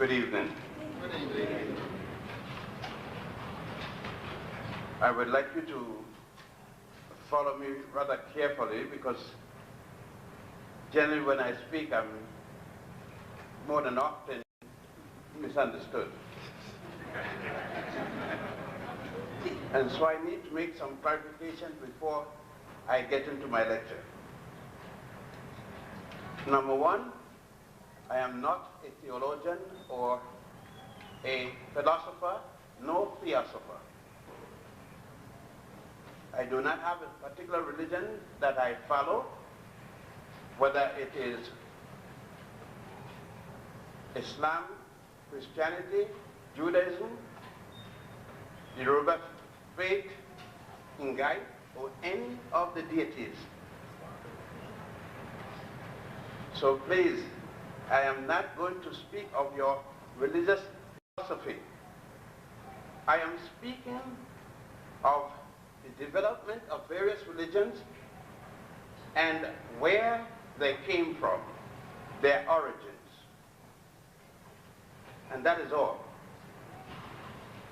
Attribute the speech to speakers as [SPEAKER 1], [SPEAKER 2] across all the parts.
[SPEAKER 1] Good evening. I would like you to follow me rather carefully because generally when I speak I'm more than often misunderstood. And so I need to make some clarification before I get into my lecture. Number one, I am not a theologian or a philosopher, no theosopher. I do not have a particular religion that I follow, whether it is Islam, Christianity, Judaism, the Yoruba faith, Ngai, or any of the deities. So please, I am not going to speak of your religious philosophy. I am speaking of the development of various religions and where they came from, their origins. And that is all.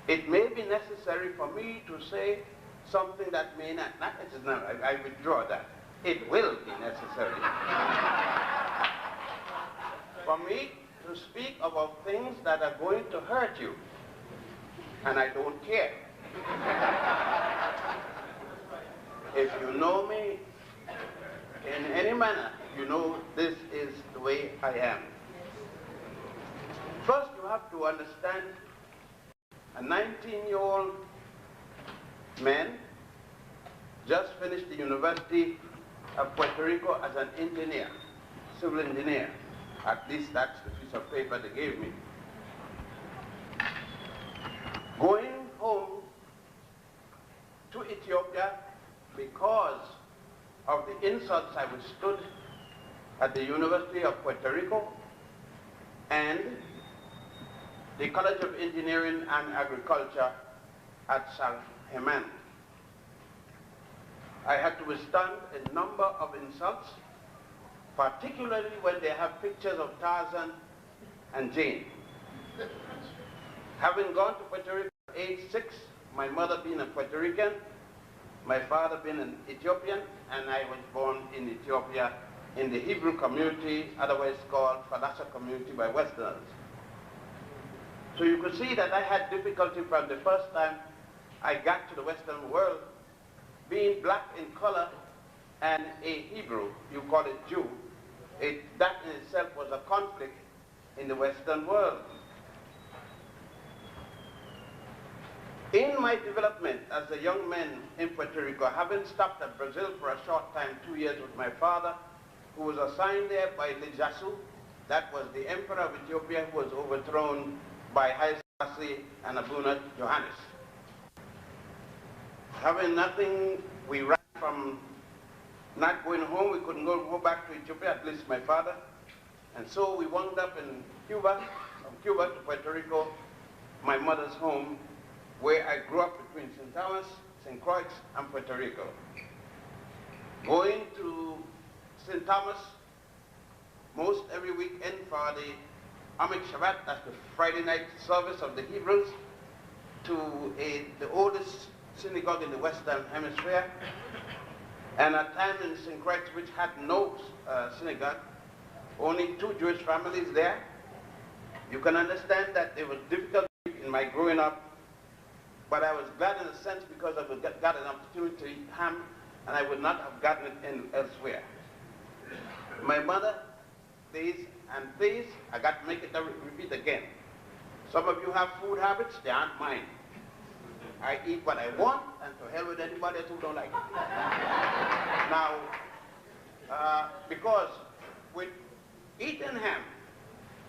[SPEAKER 1] It may be necessary for me to say something that may not necessarily, I withdraw that. It will be necessary for me to speak about things that are going to hurt you, and I don't care. If you know me in any manner, you know this is the way I am. First, you have to understand a 19-year-old man just finished the University of Puerto Rico as an engineer, civil engineer. At least that's the piece of paper they gave me. Going home to Ethiopia because of the insults I withstood at the University of Puerto Rico and the College of Engineering and Agriculture at Salheman. I had to withstand a number of insults, particularly when they have pictures of Tarzan and Jane. Having gone to Puerto Rico at age 6, my mother being a Puerto Rican, my father being an Ethiopian, and I was born in Ethiopia in the Hebrew community, otherwise called Falasa community by Westerners. So you could see that I had difficulty from the first time I got to the Western world, being black in color and a Hebrew, you call it Jew. That in itself was a conflict in the Western world. In my development as a young man in Puerto Rico, having stopped at Brazil for a short time, 2 years with my father, who was assigned there by Lijasu, that was the emperor of Ethiopia, who was overthrown by Haile Selassie and Abuna Johannes. Having nothing, we ran from not going home. We couldn't go back to Ethiopia, at least my father. And so we wound up in Cuba, from Cuba to Puerto Rico, my mother's home, where I grew up between St. Thomas, St. Croix, and Puerto Rico. Going to St. Thomas most every weekend for the Amik Shabbat, that's the Friday night service of the Hebrews, to the oldest synagogue in the Western Hemisphere, and a time in St. Croix which had no synagogue, only 2 Jewish families there. You can understand that it was difficult in my growing up, but I was glad in a sense because I got an opportunity to eat ham, and I would not have gotten it elsewhere. My mother, these and these, I got to make it repeat again. Some of you have food habits, they aren't mine. I eat what I want, and to hell with anybody else who don't like it. Now, because with eating ham,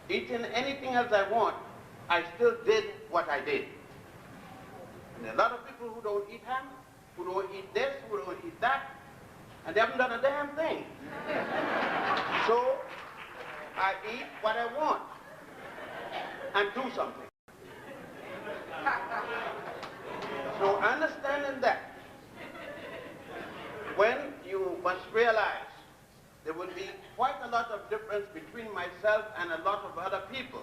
[SPEAKER 1] eating anything else I want, I still did what I did. And a lot of people who don't eat ham, who don't eat this, who don't eat that, and they haven't done a damn thing. So, I eat what I want and do something. So understanding that, when you must realize there will be quite a lot of difference between myself and a lot of other people.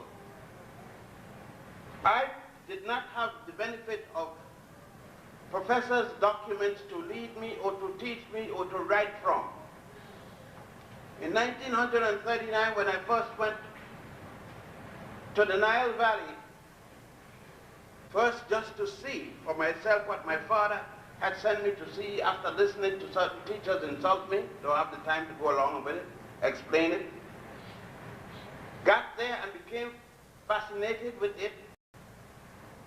[SPEAKER 1] I did not have the benefit of professors' documents to lead me or to teach me or to write from. In 1939, when I first went to the Nile Valley, first just to see for myself what my father had sent me to see after listening to certain teachers insult me, don't have the time to go along with it, explain it. Got there and became fascinated with it,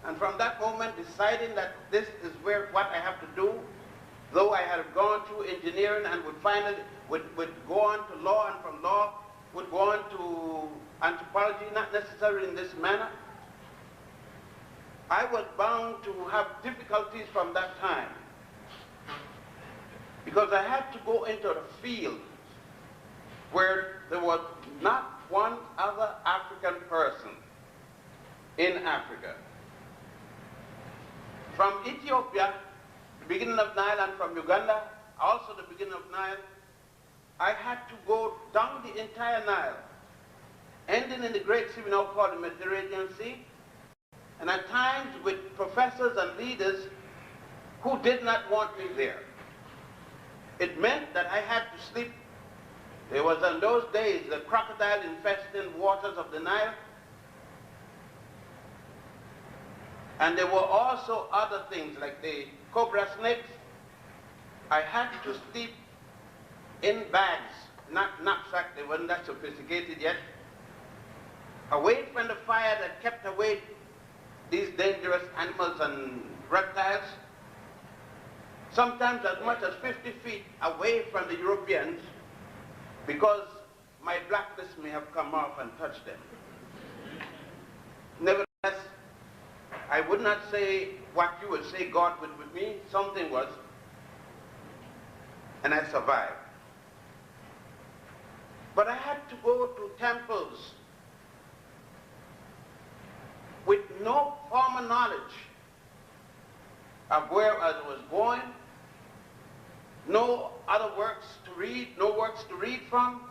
[SPEAKER 1] and from that moment deciding that this is what I have to do, though I had gone through engineering and would finally would go on to law, and from law would go on to anthropology, not necessarily in this manner. I was bound to have difficulties from that time, because I had to go into the field where there was not one other African person in Africa. From Ethiopia, the beginning of Nile, and from Uganda, also the beginning of Nile, I had to go down the entire Nile, ending in the great sea we now call the Mediterranean Sea, and at times with professors and leaders who did not want me there. It meant that I had to sleep. There was in those days the crocodile-infested waters of the Nile, and there were also other things like the cobra snakes. I had to sleep in bags, not knapsack, they weren't that sophisticated yet, away from the fire that kept away these dangerous animals and reptiles, sometimes as much as 50 feet away from the Europeans, because my blackness may have come off and touched them. Nevertheless, I would not say what you would say God would with me. Something was, and I survived. But I had to go to temples with no formal knowledge of where I was going, no other works to read, no works to read from,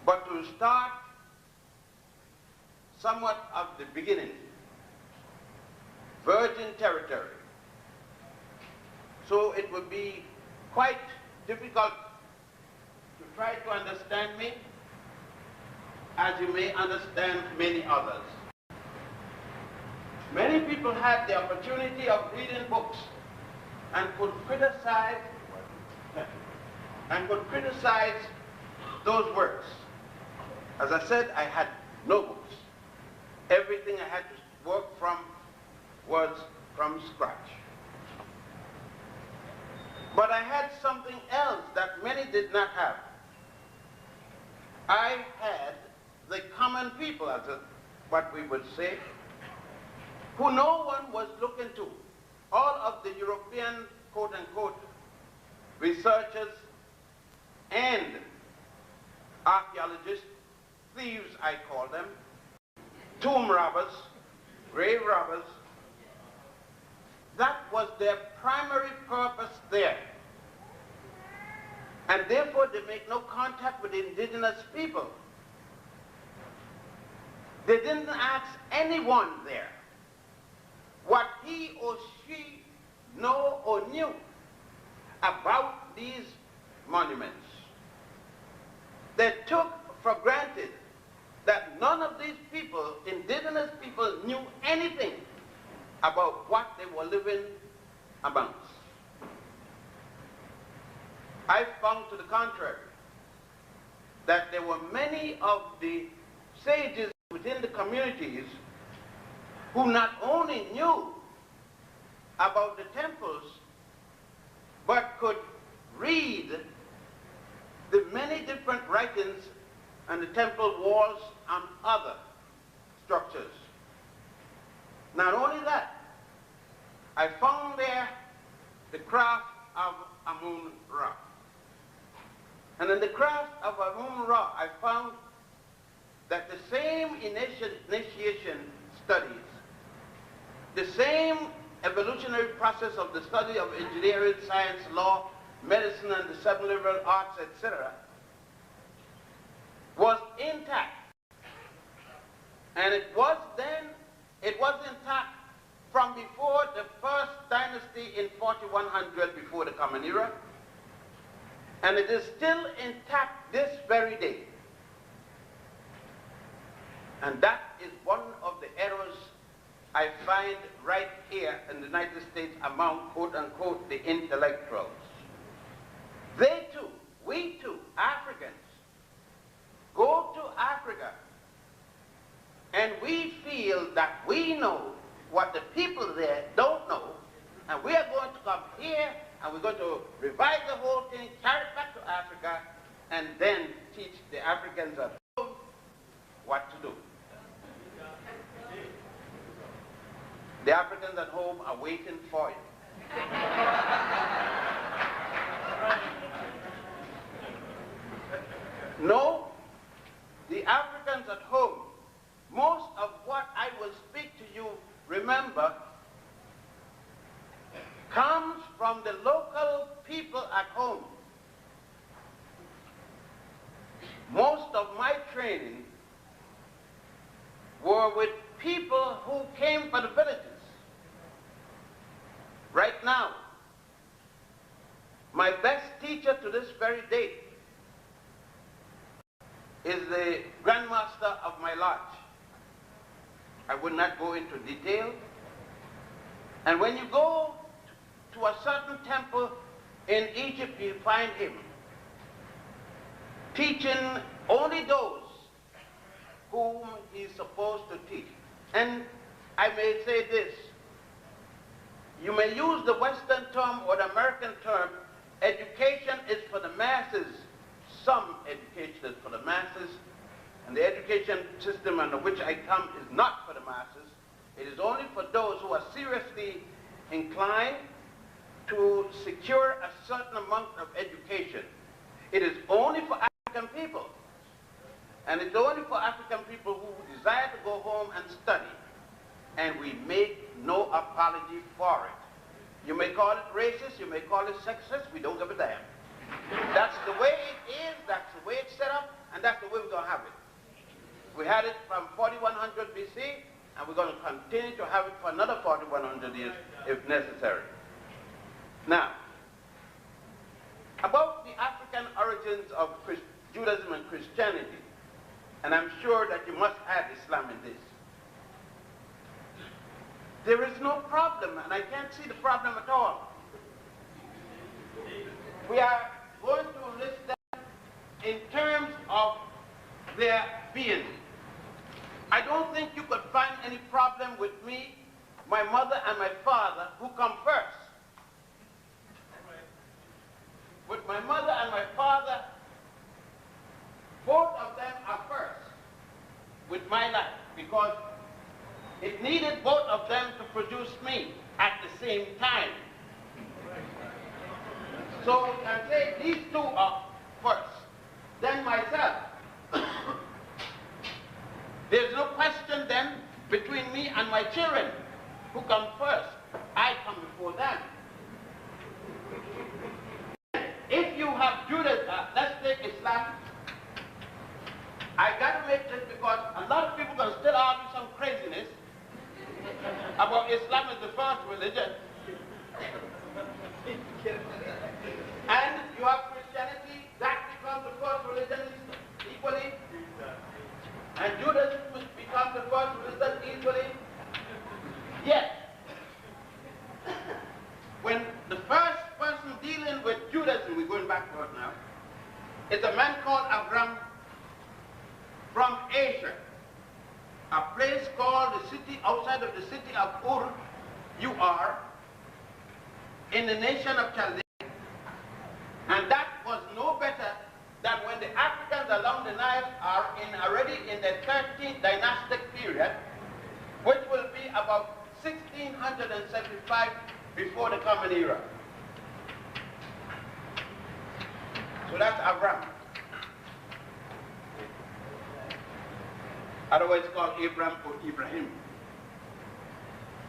[SPEAKER 1] but to start somewhat of the beginning, virgin territory. So it would be quite difficult to try to understand me, as you may understand many others. Many people had the opportunity of reading books and could criticize those works. As I said, I had no books. Everything I had to work from was from scratch. But I had something else that many did not have. I had the common people, as what we would say, who no one was looking to. All of the European, quote-unquote, researchers and archaeologists, thieves I call them, tomb robbers, grave robbers, that was their primary purpose there. And therefore they make no contact with the indigenous people. They didn't ask anyone there what he or she know or knew about these monuments. They took for granted that none of these people, indigenous people, knew anything about what they were living amongst. I found to the contrary that there were many of the sages within the communities who not only knew about the temples, but could read the many different writings on the temple walls and other structures. Not only that, I found there the craft of Amun-Ra. And in the craft of Amun-Ra, I found that the same initiation studies, the same evolutionary process of the study of engineering, science, law, medicine, and the seven liberal arts, etc., was intact. And it was 4100 before the Common Era, and it is still intact this very day. And that is one of the errors I find right here in the United States among, quote-unquote, the intellectuals. They too, we too, Africans, go to Africa and we feel that we know what the people there don't know, and we are going to come here and we're going to revise the whole thing, carry it back to Africa, and then teach the Africans at home what to do. The Africans at home are waiting for you. No, the Africans at home, most of what I will speak to you, remember, comes from the local people at home. Most of my training were with people who came from the villages. Right now, my best teacher to this very day is the grandmaster of my lodge. I would not go into detail. And when you go to a certain temple in Egypt, you find him teaching only those whom he's supposed to teach. And I may say this, you may use the Western term or the American term, education is for the masses. Some education is for the masses, and the education system under which I come is not for the masses. It is only for those who are seriously inclined to secure a certain amount of education. It is only for African people. And it's only for African people who desire to go home and study. And we make no apology for it. You may call it racist, you may call it sexist, we don't give a damn. That's the way it is, that's the way it's set up, and that's the way we're going to have it. We had it from 4100 BC, and we're going to continue to have it for another 4100 years if necessary. Now, about the African origins of Judaism and Christianity, and I'm sure that you must add Islam in this. There is no problem, and I can't see the problem at all. We are going to list them in terms of their being. I don't think you could find any problem with me, my mother, and my father, who come first. With my mother and my father, both of them are first with my life, because it needed both of them to produce me at the same time. So we can say these two are first, then myself. There's no question then between me and my children, who come first. I come before them. If you have Judaism, let's take Islam. I got to make this because a lot of people are going to still argue some craziness about Islam as the first religion. And you have Christianity, that becomes the first religion equally. And Judaism becomes the first religion equally. Yet, when the first person dealing with Judaism, we're going backward now, is a man called Abram from Asia, a place called the city outside of the city of Ur, U-R, in the nation of Chaldea. And that was no better than when the Africans along the Nile are already in the 13th dynastic period, which will be about 1675 before the Common Era. So that's Abram. Otherwise called Abram or Ibrahim.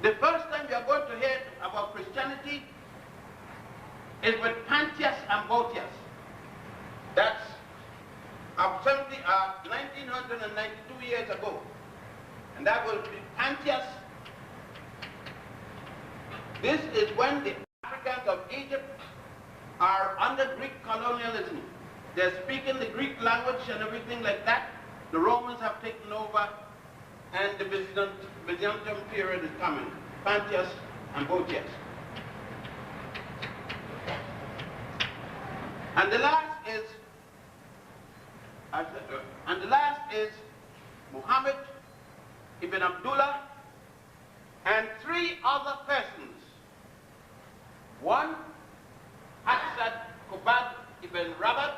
[SPEAKER 1] The first time you are going to hear about Christianity is with Pantius and Boetius. That's 1992 years ago. And that will be Pantius. This is when the Africans are under Greek colonialism. They're speaking the Greek language and everything like that. The Romans have taken over, and the Byzantium period is coming. Pantius and Botius. And the last is Muhammad ibn Abdullah and three other persons. One, Hassad Kubad ibn Rabat,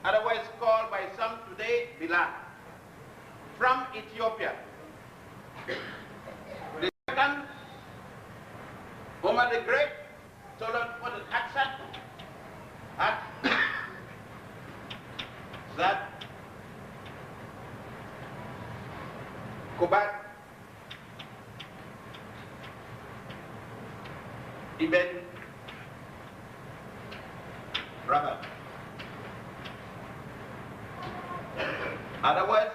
[SPEAKER 1] otherwise called by some today Bilal, from Ethiopia. The second, Omar the Great, so that what is Hassad? That Kubad ibn Rabat, otherwise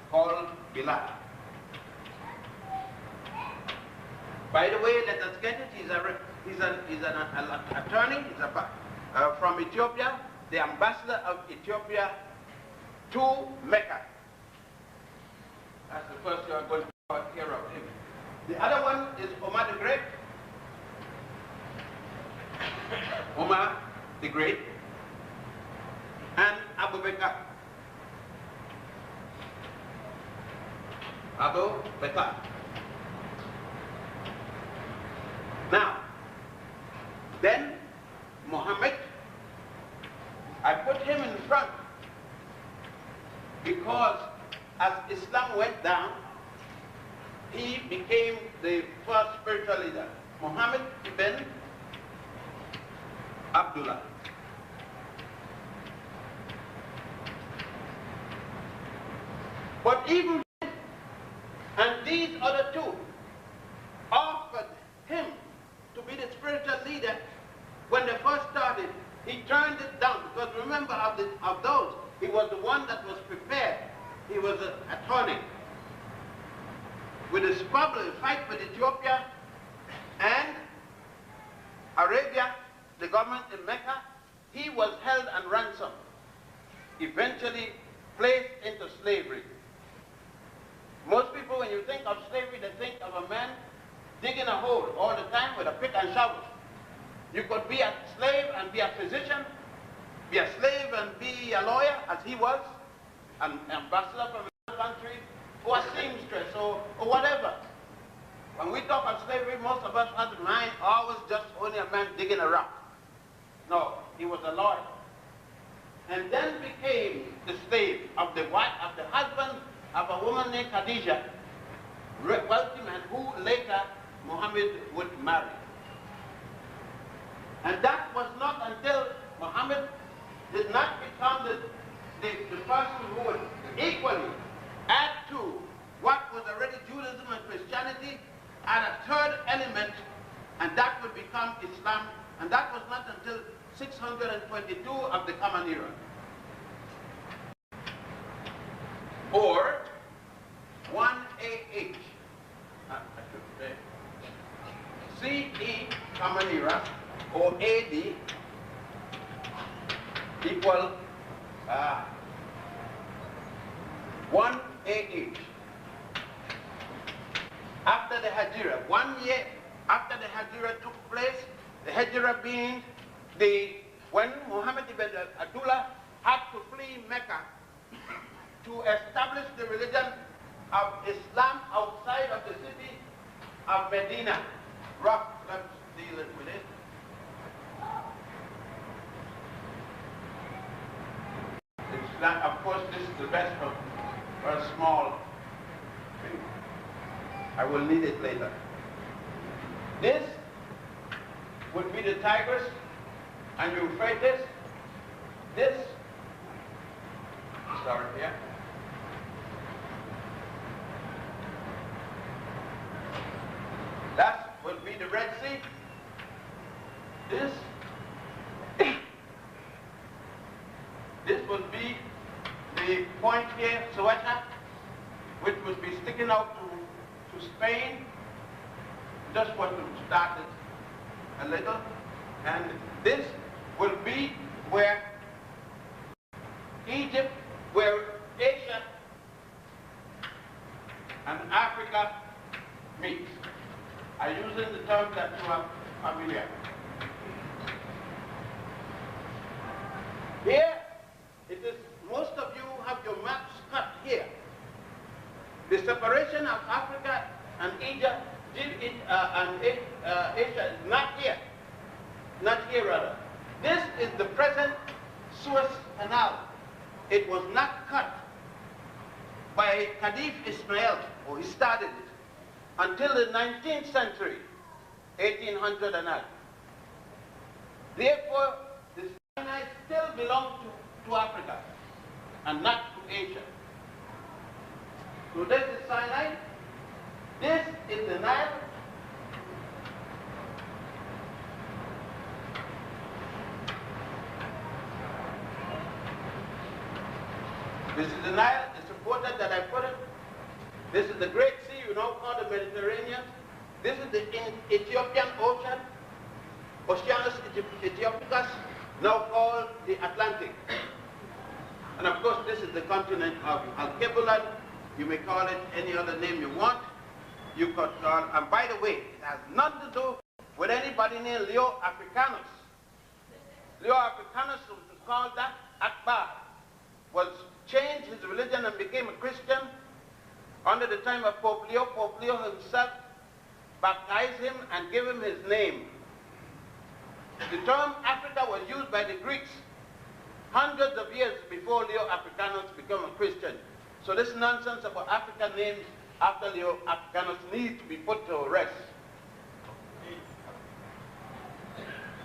[SPEAKER 1] called Bilal. By the way, let us get it. He's an attorney. He's from Ethiopia, the ambassador of Ethiopia to Mecca. That's the first you are going to hear of him. The other one is Omar the Great. Omar the Great and Abu Bakr. Abu Bakr. Now, then Muhammad, I put him in front because as Islam went down, he became the first spiritual leader, Muhammad ibn Abdullah. But even and these other two offered him to be the spiritual leader when they first started. He turned it down because remember of those, he was the one that was prepared. He was an attorney. With his problem, fight with Ethiopia and Arabia, the government in Mecca, he was held and ransomed, eventually placed into slavery. Most people, when you think of slavery, they think of a man digging a hole all the time with a pick and shovel. You could be a slave and be a physician, be a slave and be a lawyer, as he was, an ambassador from another country, or a seamstress, or whatever. When we talk of slavery, most of us have in mind always just only a man digging a rock. No, he was a lawyer. And then became the slave of the wife, of the husband of a woman named Khadija, wealthy man who later Muhammad would marry. And that was not until Muhammad did not become the person who would equally add to what was already Judaism and Christianity, add a third element, and that would become Islam. And that was not until 622 of the Common Era. Or 1 AH, I should say, CE Common Era, or AD, equal 1 AH. After the Hijrah, 1 year after the Hijrah took place, the Hijrah being when Muhammad ibn Abdullah had to flee Mecca to establish the religion of Islam outside of the city of Medina. Let's deal with it. Islam, of course, this is the best for a small thing. I will need it later. This would be the Tigris and Euphrates. This, start here. That would be the Red Sea. This would be the point here, Ceuta, which would be sticking out to Spain. Just want to start it a little. And This will be where Egypt, where Asia and Africa meet. I'm using the terms that you are familiar. Here, it is, most of you have your maps cut here. The separation of Africa and Asia, Asia is not here. Not here, rather. This is the present Suez Canal. It was not cut by Khedive Ismail, or he started it, until the 19th century, 1800 and that. Therefore, the Sinai still belongs to Africa and not to Asia. So this is Sinai, this is the Nile, this is the Nile, the supporter that I put it. This is the Great Sea, you know, called the Mediterranean. This is the Ethiopian Ocean, Oceanus Aethiopicus, now called the Atlantic. And of course, this is the continent of Alkebulan. You may call it any other name you want. You could call, and by the way, it has nothing to do with anybody named Leo Africanus. Leo Africanus was called that Akbar, was changed his religion and became a Christian under the time of Pope Leo. Pope Leo himself baptized him and gave him his name. The term Africa was used by the Greeks hundreds of years before Leo Africanus became a Christian. So this nonsense about African names after Leo Africanus needs to be put to rest.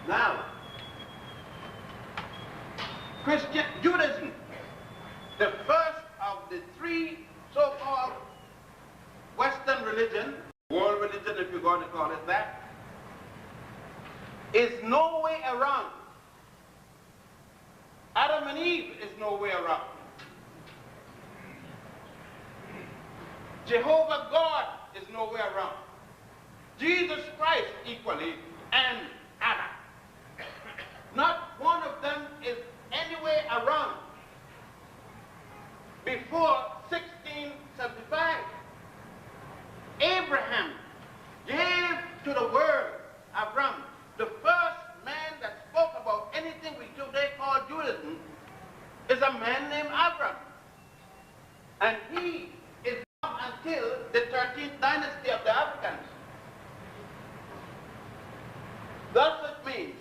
[SPEAKER 1] Now, Judaism, the first of the three so-called Western religion, world religion if you're going to call it that, is no way around. Adam and Eve is no way around. Jehovah God is no way around. Jesus Christ equally, and Adam. Not one of them is anywhere around before 1675. Abraham gave to the world, Abraham, the first man that spoke about anything we today call Judaism, is a man named Abraham. And he is not until the 13th dynasty of the Africans. Thus it means,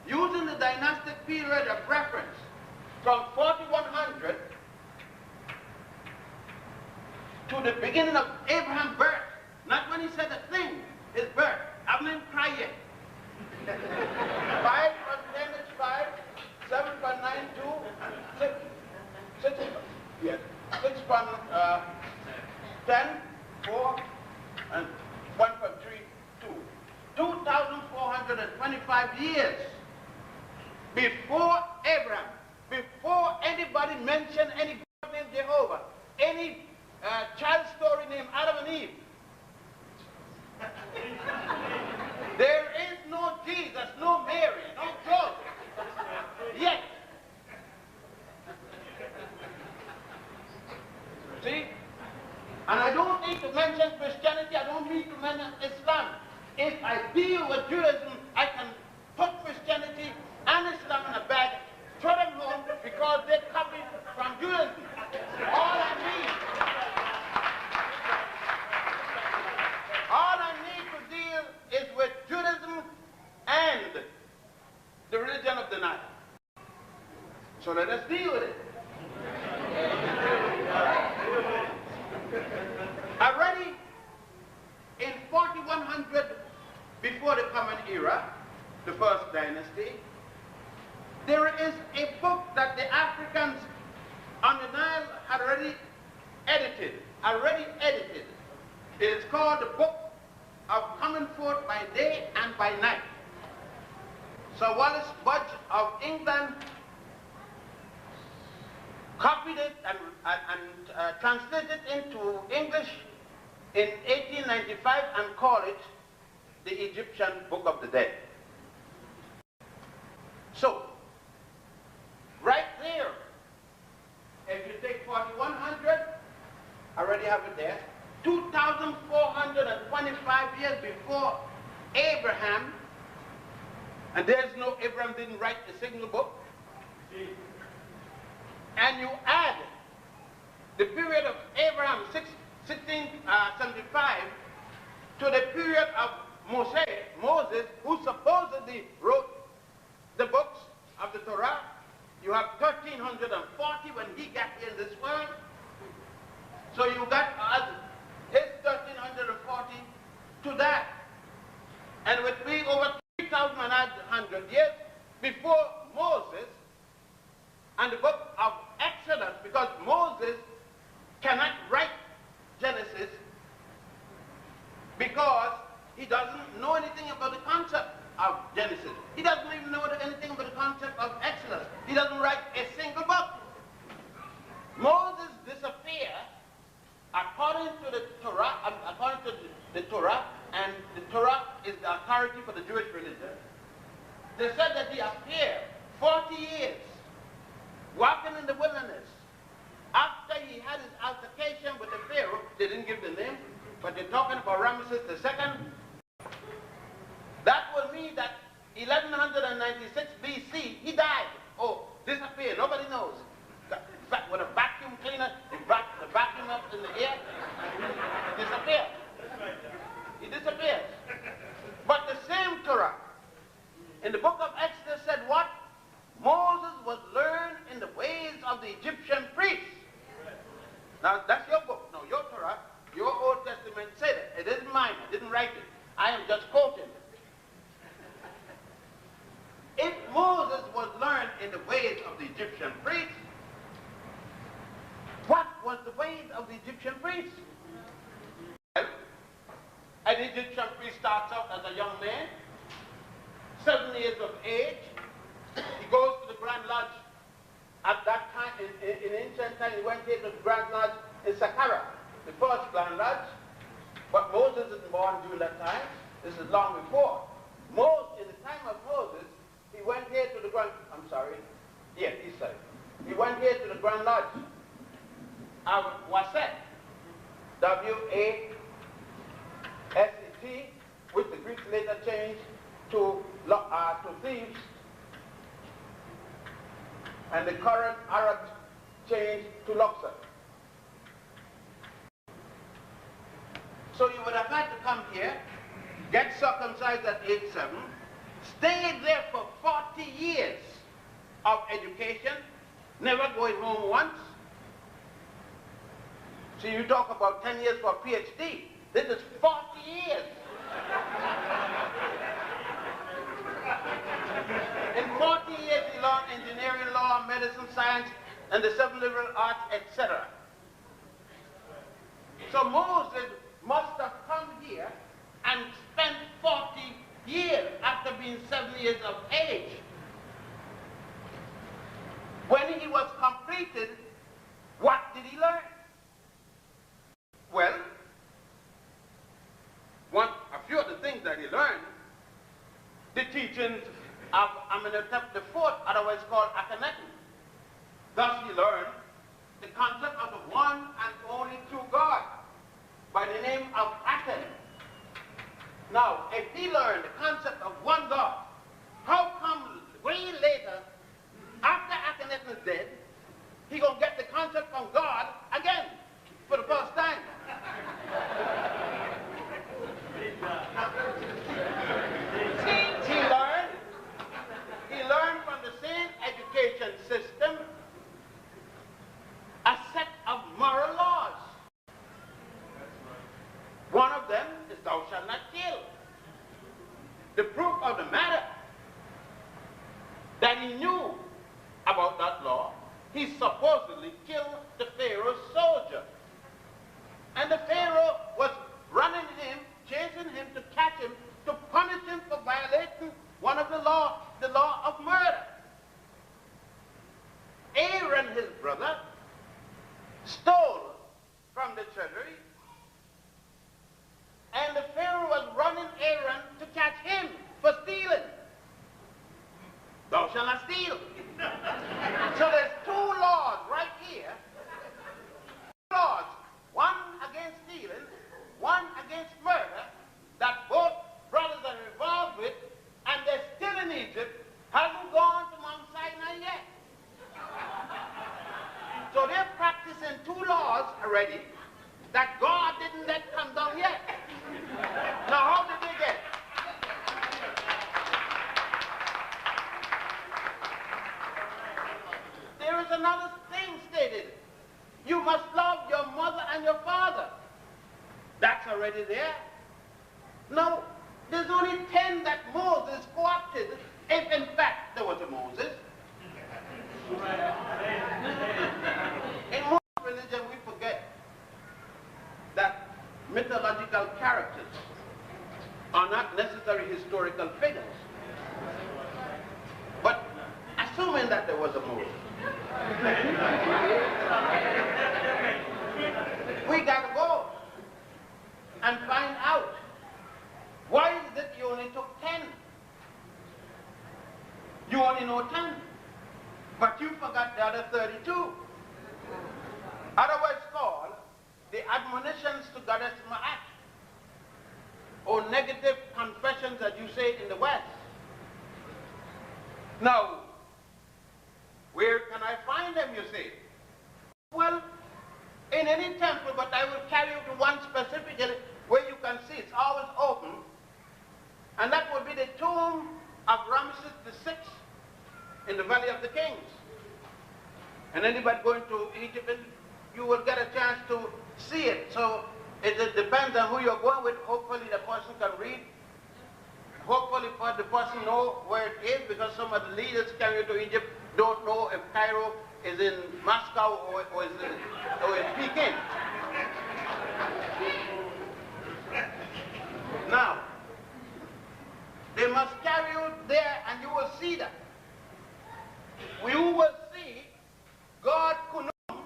[SPEAKER 1] using the dynastic period of reference from 4100 to the beginning of Abraham's birth, not when he said a thing, his birth. I haven't even cried yet. 5 plus 10 is 5, 7 plus 9, 2, 6, yes, 6 plus 10, 4, and 1 plus 3, 2. 2,425 years before Abraham, before anybody mentioned any God named Jehovah, any child story named Adam and Eve. There is no Jesus, no Mary, no Joseph, yet. See? And I don't need to mention Christianity, I don't need to mention Islam. If I deal with Judaism, I can put Christianity and Islam in a bag, throw them home because they copied from Judaism. All I need to deal is with Judaism and the religion of the Nile. So let us deal with it. Already in 4100 before the Common Era, the first dynasty, there is a book that the Africans on the Nile had already edited. It is called the Book of Coming Forth by Day and by Night. Sir Wallace Budge of England copied it and translated it into English in 1895 and called it the Egyptian Book of the Dead. already have it there. 2,425 years before Abraham, and there's no, Abraham didn't write a single book. And you add the period of Abraham, 1675, to the period of Moses, who supposedly wrote the books of the Torah. You have 1340 when he got here in this world. So you got his 1340 to that. And with me over 3,100 years before Moses and the book of Exodus, because Moses cannot write Genesis because he doesn't know anything about the concept of Genesis. He doesn't even know anything about the concept of Exodus. He doesn't write a single book. Moses disappeared according to the Torah, and the Torah is the authority for the Jewish religion. They said that he appeared 40 years walking in the wilderness. After he had his altercation with the Pharaoh, they didn't give the name, but they're talking about Ramesses II. That will mean that 1196 BC, he died. Oh, disappeared. Nobody knows. In fact, with a vacuum cleaner, the vacuum up in the air, he disappeared. He disappears. But the same Torah in the book of Exodus said what? Moses was learned in the ways of the Egyptian priests. Now, that's your book. No, your Torah, your Old Testament said it. It isn't mine. I didn't write it. I am just quoting it. If Moses was learned in the ways of the Egyptian priests, what was the ways of the Egyptian priests? Well, an Egyptian priest starts out as a young man, 7 years of age. He goes to the Grand Lodge. At that time, in ancient time, he went here to the Grand Lodge in Saqqara, the first Grand Lodge. But Moses isn't born during that time. This is long before. In the time of Moses, he went here to the Grand, east side. He went here to the Grand Lodge of Waset, W-A-S-E-T, which the Greeks later changed to Thebes, and the current Arab changed to Luxor. So you would have had to come here, get circumcised at age 7, stay there for 40 years of education, never going home once. So you talk about 10 years for a PhD. This is 40 years. In 40 years, he learned engineering, law, medicine, science, and the 7 liberal arts, etc. So Moses must have come here and spent 40 years after being 7 years of age. When he was completed, what did he learn? Well, a few of the things that he learned, the teachings of Amenhotep IV, otherwise called Akhenaten. Thus he learned the concept of the one and only true God by the name of Aten. Now, if he learned the concept of one God, how come way later, after Akhenaten is dead, he gonna get the concept from God again for the first time? He learned from the same education system a set of moral laws. One of them is thou shalt not kill. The proof of the matter that he knew about that law, he supposedly killed the Pharaoh's soldier. And the Pharaoh was running him, chasing him to catch him, to punish him for violating one of the law of murder. Aaron, his brother, stole from the treasury, and the Pharaoh was running Aaron to catch him for stealing. Thou shalt not steal. So there's 2 laws right here. 2 laws, one That's already there. Now, there's only 10 that Moses co-opted, if in fact there was a Moses. In most religion, we forget that mythological characters are not necessarily historical figures. But assuming that there was a Moses, we got to go and find out, why is it you only took 10? You only know 10, but you forgot the other 32. Otherwise called the admonitions to Goddess Ma'at, or negative confessions, as you say in the West. Now, where can I find them, you say? Well, in any temple, but I will carry you to one specifically where you can see it's always open, and that would be the tomb of Ramesses VI in the Valley of the Kings. And anybody going to Egypt, you will get a chance to see it. So it depends on who you're going with. Hopefully the person can read. Hopefully the person know where it is, because some of the leaders carrying you to Egypt don't know if Cairo is in Moscow or in Peking. Now, they must carry you there, and you will see that. You will see God Kunum.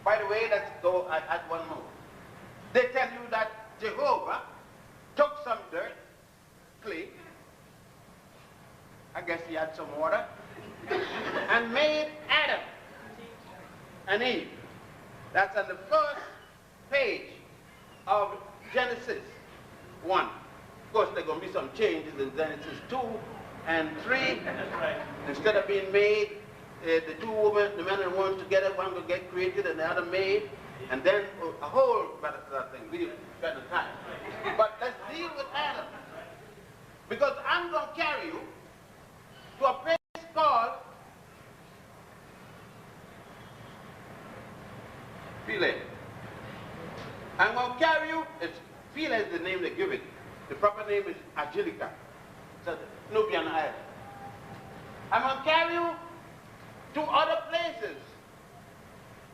[SPEAKER 1] By the way, let's go at one more. They tell you that Jehovah took some dirt, clay, I guess he had some water, and made Adam and Eve. That's on the first page of Genesis 1. Of course, there are going to be some changes in Genesis 2 and 3. Instead of being made, the two women, the man and woman together, one will get created and the other made, and then a whole other thing. We didn't spend the time. But let's deal with Adam. Because I'm going to carry you to a place called Philae. I'm going to carry you, Philae is the name they give it. The proper name is Angelica. It's a Nubian island. I'm going to carry you to other places.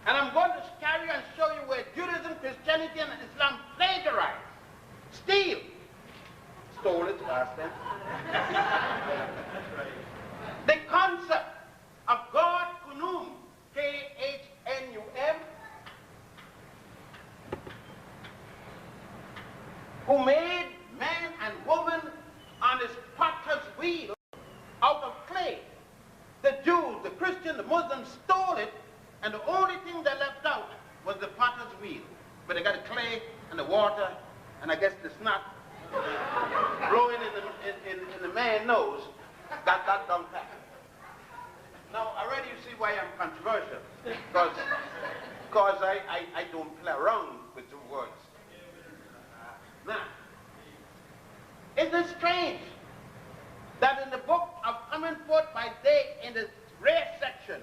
[SPEAKER 1] And I'm going to carry you and show you where Judaism, Christianity, and Islam plagiarized, stole it last time. The concept of God Kunum, K-H-N-U-M, who made man and woman on his potter's wheel out of clay. The Jews, the Christians, the Muslims stole it, and the only thing they left out was the potter's wheel. But they got the clay and the water, and I guess the snot blowing in the man's nose, got that done packed. Now, already you see why I'm controversial, because I don't play around with the words. Now, isn't it strange that in the book of Coming Forth by Day, in the race section,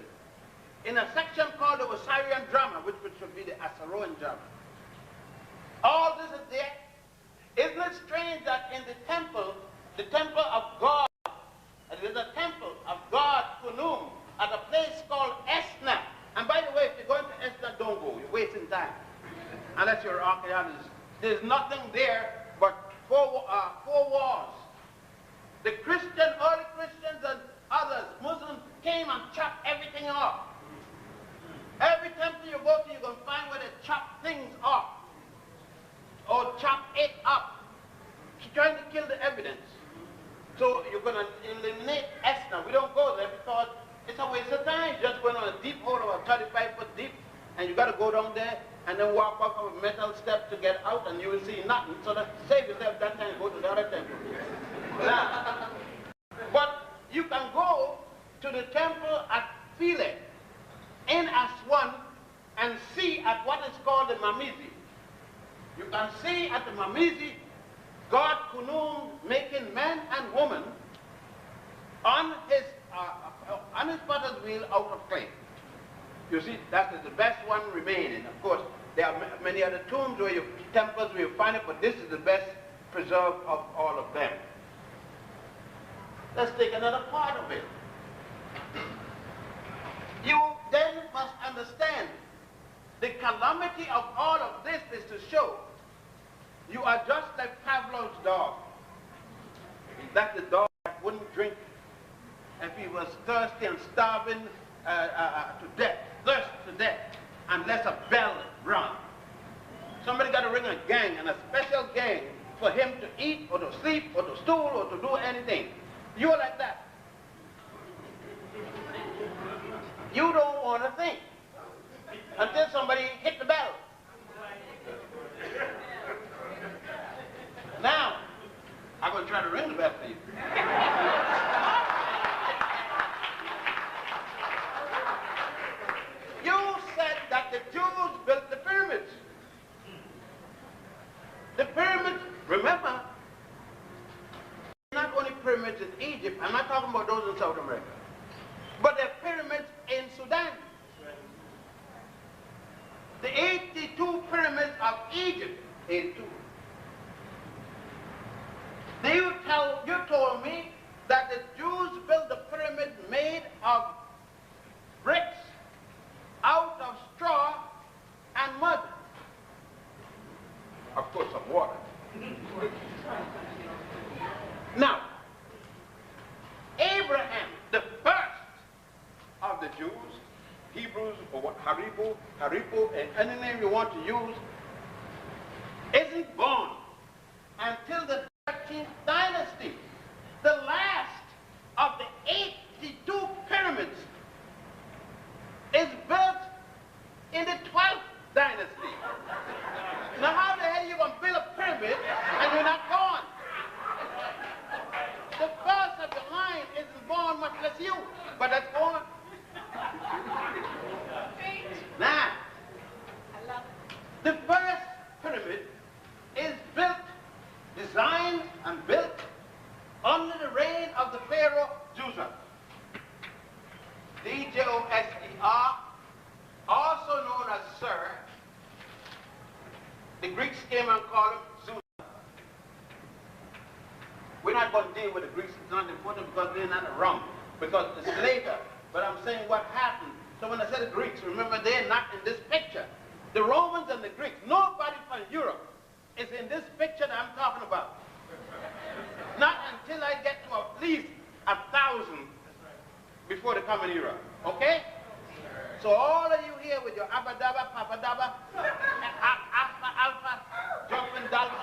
[SPEAKER 1] in a section called the Osirian drama, which should be the Assyrian drama, all this is there. Isn't it strange that in the temple of God, and there's a temple of God, Kunum, at a place called Esna. And by the way, if you're going to Esna, don't go. You're wasting time. Unless you're an archaeologist. There's nothing there but four walls. The early Christians and others, Muslims, came and chopped everything off. Every temple you go to, you're going to find where they chop things off. Or chop it up. She's trying to kill the evidence. So you're going to eliminate Esna. We don't go there because it's a waste of time. You're just going on a deep hole about 35 foot deep, and you got to go down there and then walk up a metal step to get out, and you will see nothing. So that save yourself that time, go to the other temple. Now, but you can go to the temple at Philae in Aswan and see at what is called the Mamizi. You can see at the Mamizi God Kunum making man and woman on his potter's wheel out of clay. You see, that is the best one remaining. Of course, There are many other tombs where you, temples where you find it, but this is the best preserved of all of them. Let's take another part of it. You then must understand the calamity of all of this is to show you are just like Pavlov's dog. That's the dog that wouldn't drink if he was thirsty and starving to death, thirst to death, unless a bell rung. Somebody got to ring a gang, and a special gang, for him to eat or to sleep or to stool or to do anything. You're like that. You don't want to think until somebody hit the bell. Now, I'm going to try to ring the bell for you. You said that the Jews built the pyramids. The pyramids, remember, not only pyramids in Egypt, I'm not talking about those in South America, but the pyramids in Sudan. The 82 pyramids of Egypt, 82. You told me that the Jews built the pyramid made of bricks out of straw and mud. Of course, of water. Now, Abraham, the first of the Jews, Hebrews, or what, Haripo, and any name you want to use, isn't born until the 13th dynasty. The last of the 82 pyramids is built in the 12th dynasty. Now how the hell are you going to build a pyramid and you're not born? The first of the line isn't born, much less you, but that's born. Now, the first pyramid is built, designed and built under the reign of the Pharaoh Djoser. D-J-O-S-E-R, also known as Sir. The Greeks came and called him Zeus. We're not going to deal with the Greeks, it's not important because they're not wrong, because it's later. But I'm saying what happened. So when I said the Greeks, remember they're not in this picture. The Romans and the Greeks, nobody from Europe is in this picture that I'm talking about. Not until I get to at least 1,000 before the common era. Okay? So all of you here with your abadaba, papadaba, alpha, jumping dolphin,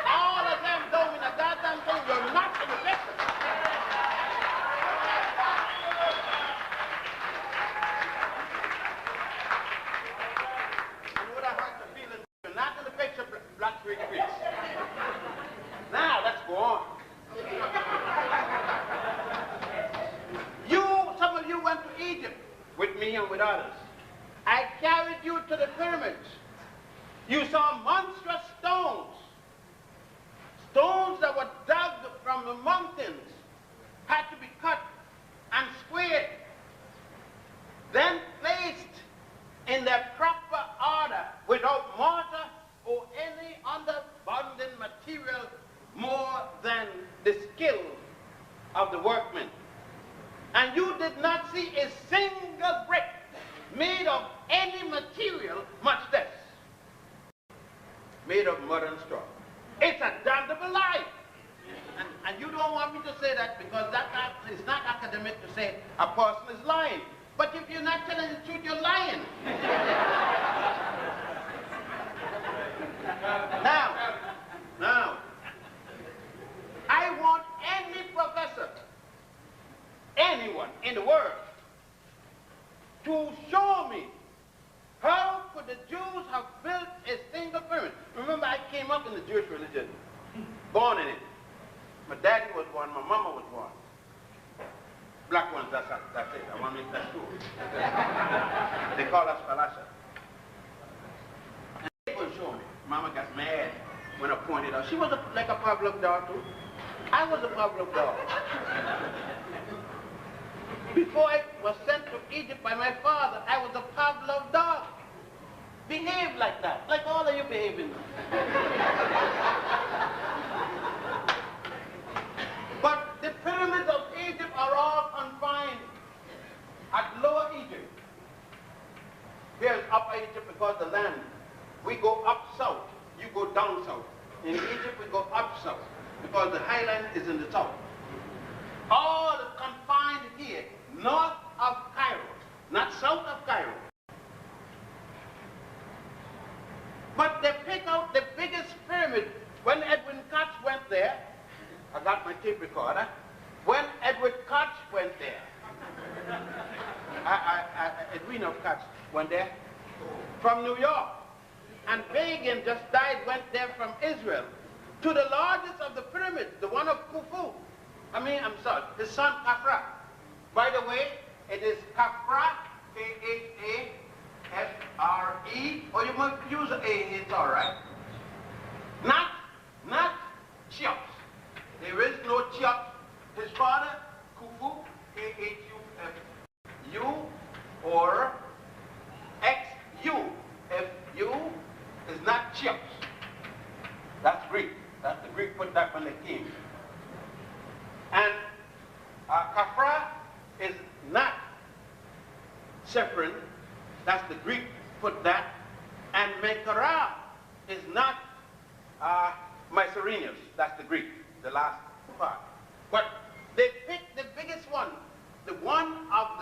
[SPEAKER 1] all of them don't mean a goddamn thing. You're not in the picture. You would have hurt the feeling. You're not in the picture, Black Creek Greeks. Now, let's go on. Some of you went to Egypt with me and with others. I carried you to the pyramids. You saw monstrous stones. Stones that were dug from the mountains had to be cut and squared, then placed in their proper order without mortar or any underbunding material more than the skill of the workmen. And you did not see a single brick made of any material, much less made of mud and straw. It's a damnable lie. And you don't want me to say that because it's not academic to say a person is lying. But if you're not telling the truth, you're lying. Now, I want any professor, anyone in the world, to show me how could the Jews have built a single pyramid. Remember, I came up in the Jewish religion, born in it. My daddy was one, my mama was one. Black ones, that's it. I want to make that true. They call us Falasha. And they would show me. Mama got mad when I pointed out. She was like a Pavlov dog too. I was a Pavlov dog. Before I was sent to Egypt by my father, I was a Pavlov dog. behave like that, like all of you behaving. But the pyramids of Egypt are all confined at Lower Egypt. Here's Upper Egypt because the land. We go up south, you go down south. In Egypt we go up south because the highland is in the south. All is confined here, north of Cairo, not south of Cairo. But they pick out the biggest pyramid. When Edwin Koch went there, I got my tape recorder. When Edwin Koch went there, Edwin of Koch went there from New York. And Begin just died, went there from Israel to the largest of the pyramids, the one of Khufu. I'm sorry, his son Khafra. By the way, it is Khafra, K-H-A-F-R-E, or you might use A, it's all right. Not Cheops. There is no Cheops. His father, Khufu, K-H-U-F-U, or X-U-F-U, is not Cheops. That's Greek. That's the Greek put that when they came. And Khafra is not Sephrin. That's the Greek put that. And Menkaura is not Mycerinus. That's the Greek, the last part. But they picked the biggest one, the one of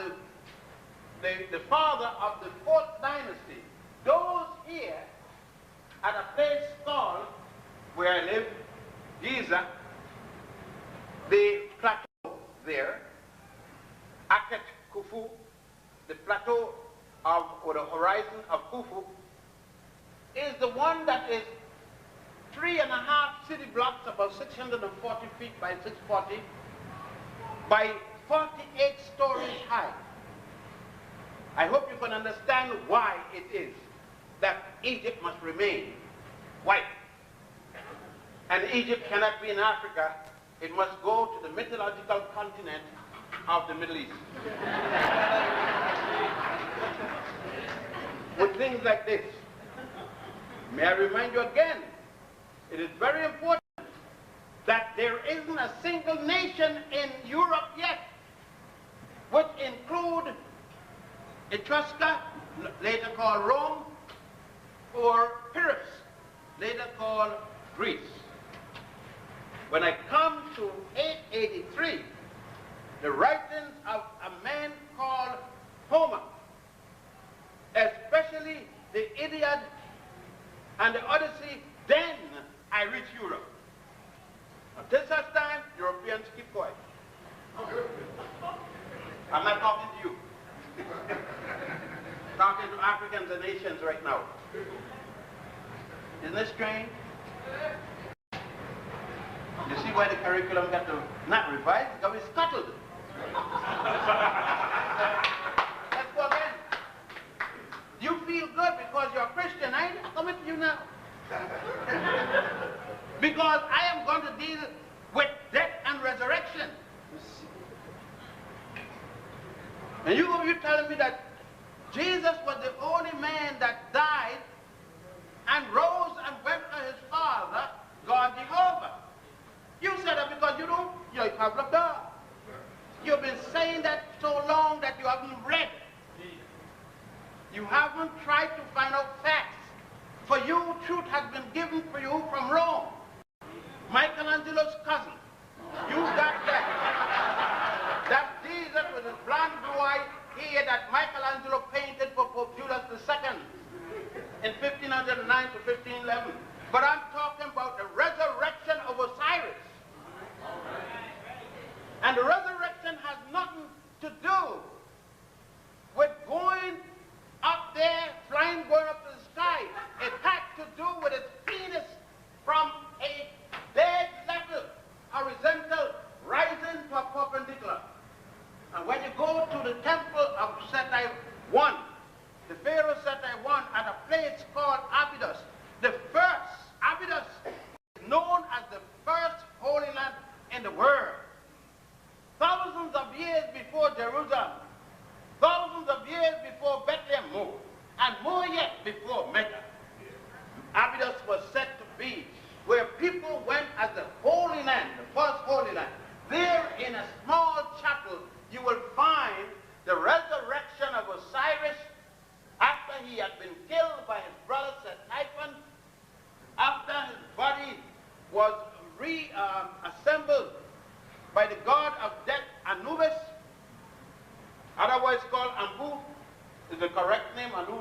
[SPEAKER 1] the father of the 4th dynasty. Those here at a place called, where I live, Giza, the plateau there, Akhet Khufu, the plateau of, or the horizon of Khufu, is the one that is 3.5 city blocks, about 640 feet by 640, by 48 stories high. I hope you can understand why it is that Egypt must remain white. And Egypt cannot be in Africa. It must go to the mythological continent of the Middle East. With things like this. May I remind you again, it is very important that there isn't a single nation in Europe yet which include Etrusca, later called Rome, or Pyrrhus, later called Greece. When I come to 883, the writings of a man called Homer, especially the Iliad and the Odyssey, then I reach Europe. Until such time, Europeans keep quiet. I'm not talking to you. Talking to Africans and Asians right now. Isn't this strange? You see why the curriculum got to not revise? Because it's scuttled. Let's go again. You feel good because you're a Christian. I ain't coming to you now. Because I am going to deal with death and resurrection. And you're telling me that Jesus was the only man that died and rose and went to his Father, God Jehovah. You said that because you're a child of God. You've been saying that so long that you haven't read. You haven't tried to find out facts. For you, truth has been given for you from Rome. Michelangelo's cousin. You got that. That Jesus with his blonde blue-eyed hair that Michelangelo painted for Pope Julius II in 1509 to 1511. But I'm talking about the resurrection of Osiris. And the resurrection has nothing to do with going up there, flying, going up to the sky. It had to do with his penis from a dead level, horizontal, rising to a perpendicular. And when you go to the temple of Seti I, the Pharaoh Seti I, at a place called Abydos, the first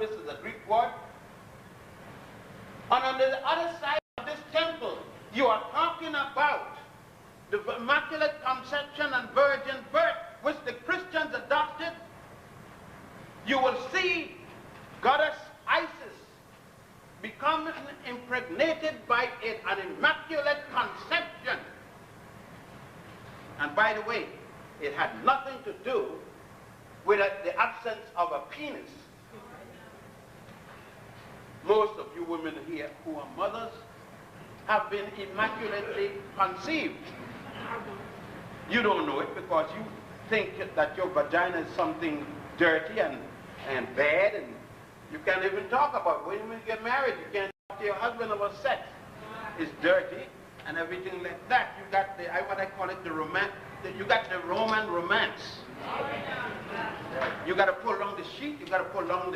[SPEAKER 1] dunamis is a Greek word. And on the other side of this temple, you are talking about the Immaculate Conception and Virgin Birth, which the Christians adopted. You will see Goddess Isis becoming impregnated by an Immaculate Conception. And by the way, it had nothing to do with the absence of a penis. Most of you women here who are mothers have been immaculately conceived. You don't know it because you think that your vagina is something dirty and bad, and you can't even talk about it. When you get married, you can't talk to your husband about sex. It's dirty and everything like that. You got the, what I call it, you got the Roman romance. You got to pull along the sheet, you got to pull along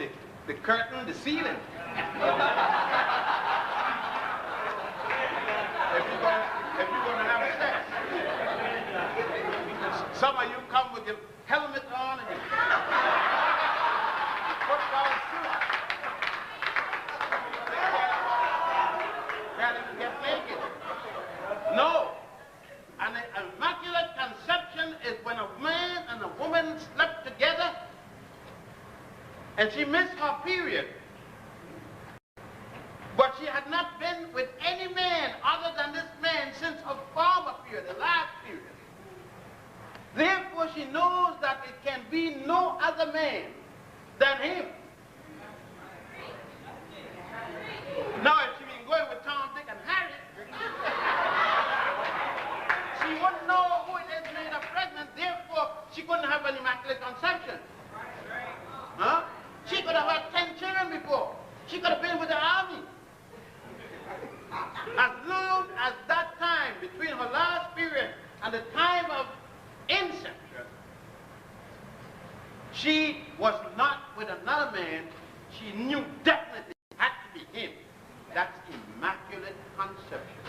[SPEAKER 1] the curtain, the ceiling. If you're going to have sex. Some of you come with your helmet on and your football suit. Can't even get naked. No. An immaculate conception is when a man and a woman slept together and she missed her period. But she had not been with any man other than this man since her former period, the last period. Therefore, she knows that it can be no other man than him. Now, if she'd been going with Tom, Dick, and Harry, she wouldn't know who it is made her pregnant. Therefore, she couldn't have an immaculate conception. Huh? She could have had 10 children before. She could have been with the army. As long as that time between her last period and the time of inception, she was not with another man, she knew definitely it had to be him. That's immaculate conception.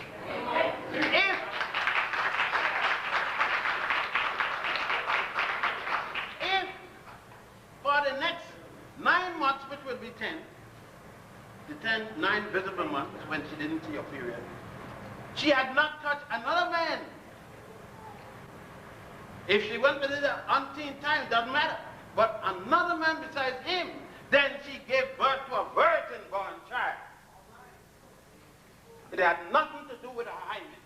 [SPEAKER 1] If for the next 9 months, which will be 10, the 9 visible months when she didn't see her period, she had not touched another man. If she went with it an umpteen time, doesn't matter. But another man besides him, then she gave birth to a virgin-born child. It had nothing to do with her hymen.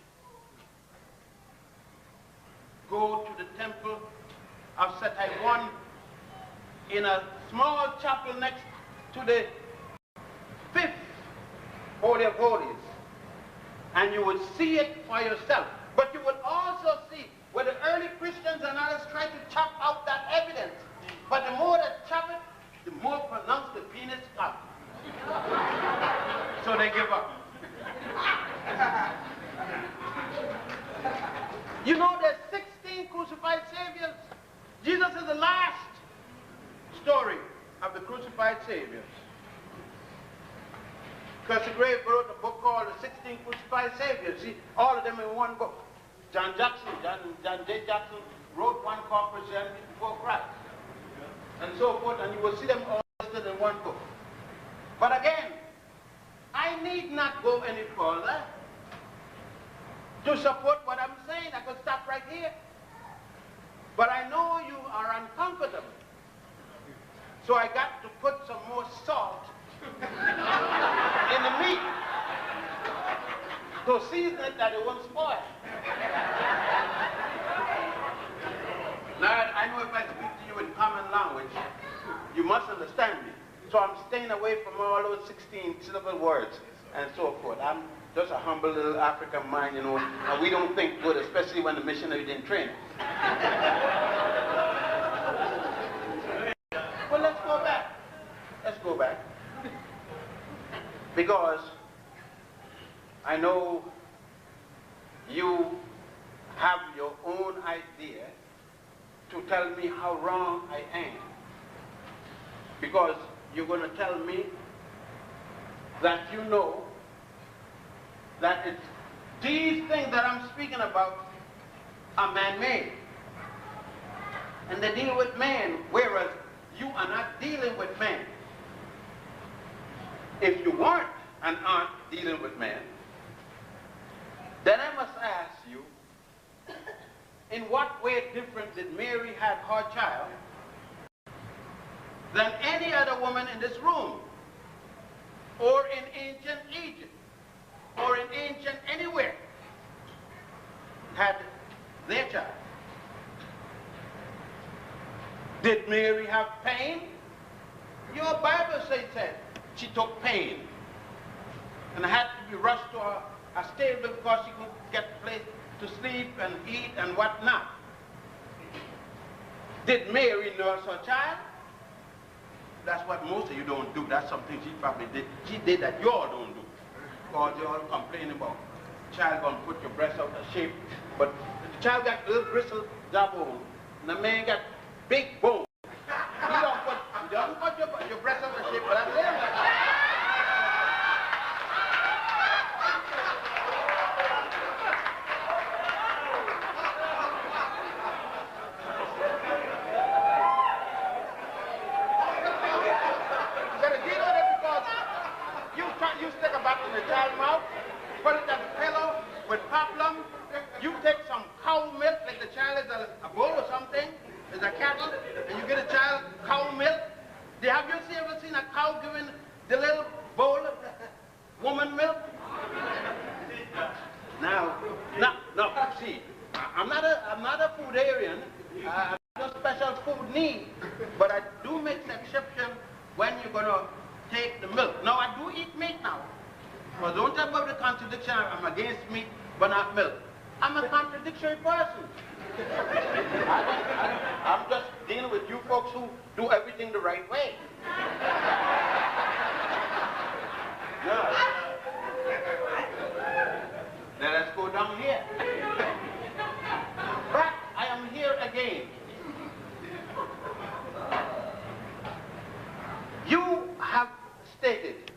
[SPEAKER 1] Go to the temple of Setai in a small chapel next to the 5th Holy of Holies, and you will see it for yourself. But you will also see where the early Christians and others try to chop out that evidence. But the more they chop it, the more pronounced the penis comes. So they give up. You know there's 16 crucified saviors. Jesus is the last story of the crucified saviors. Custer Grave wrote a book called The 16 Crucified Saviors. See, all of them in one book. John J. Jackson wrote one called Christianity Before Christ. And so forth, and you will see them all listed in one book. But again, I need not go any further to support what I'm saying. I could stop right here. But I know you are uncomfortable. So I got to put some more salt in the meat to season it that it won't spoil. Now, I know if I speak to you in common language, you must understand me. So I'm staying away from all those 16 syllable words and so forth. I'm just a humble little African mind, you know, and we don't think good, especially when the missionary didn't train. Well, let's go back. Let's go back. Because I know you have your own idea to tell me how wrong I am. Because you're going to tell me that you know that it's these things that I'm speaking about are man-made. And they deal with man, whereas you are not dealing with man. if you weren't an aunt dealing with men, then I must ask you, in what way different did Mary have her child than any other woman in this room, or in ancient Egypt, or in ancient anywhere, had their child? Did Mary have pain? Your Bible says that she took pain and had to be rushed to a stable because she could get a place to sleep and eat and whatnot. Did Mary nurse her child? That's what most of you don't do. That's something she probably did. She did that you all don't do. Because you all complain about child gonna put your breast out of shape, but the child got little bristle jawbone, and the man got big bone. You don't put your breast out of shape, but I live like that. You stick a back in the child's mouth, put it at the pillow with poplum. You take some cow milk, like the child is a bull or something, is a cattle, and you get a child cow milk. Have you ever seen a cow giving the little bowl of woman milk? No, see, I'm not a foodarian. I have no special food need, but I do make the exception when you're gonna take the milk. Now, I do eat meat now. Well, don't talk about the contradiction. I'm against meat, but not milk. I'm a contradictory person. I'm just dealing with you folks who do everything the right way. No. Now, let's go down here. But I am here again. You have stated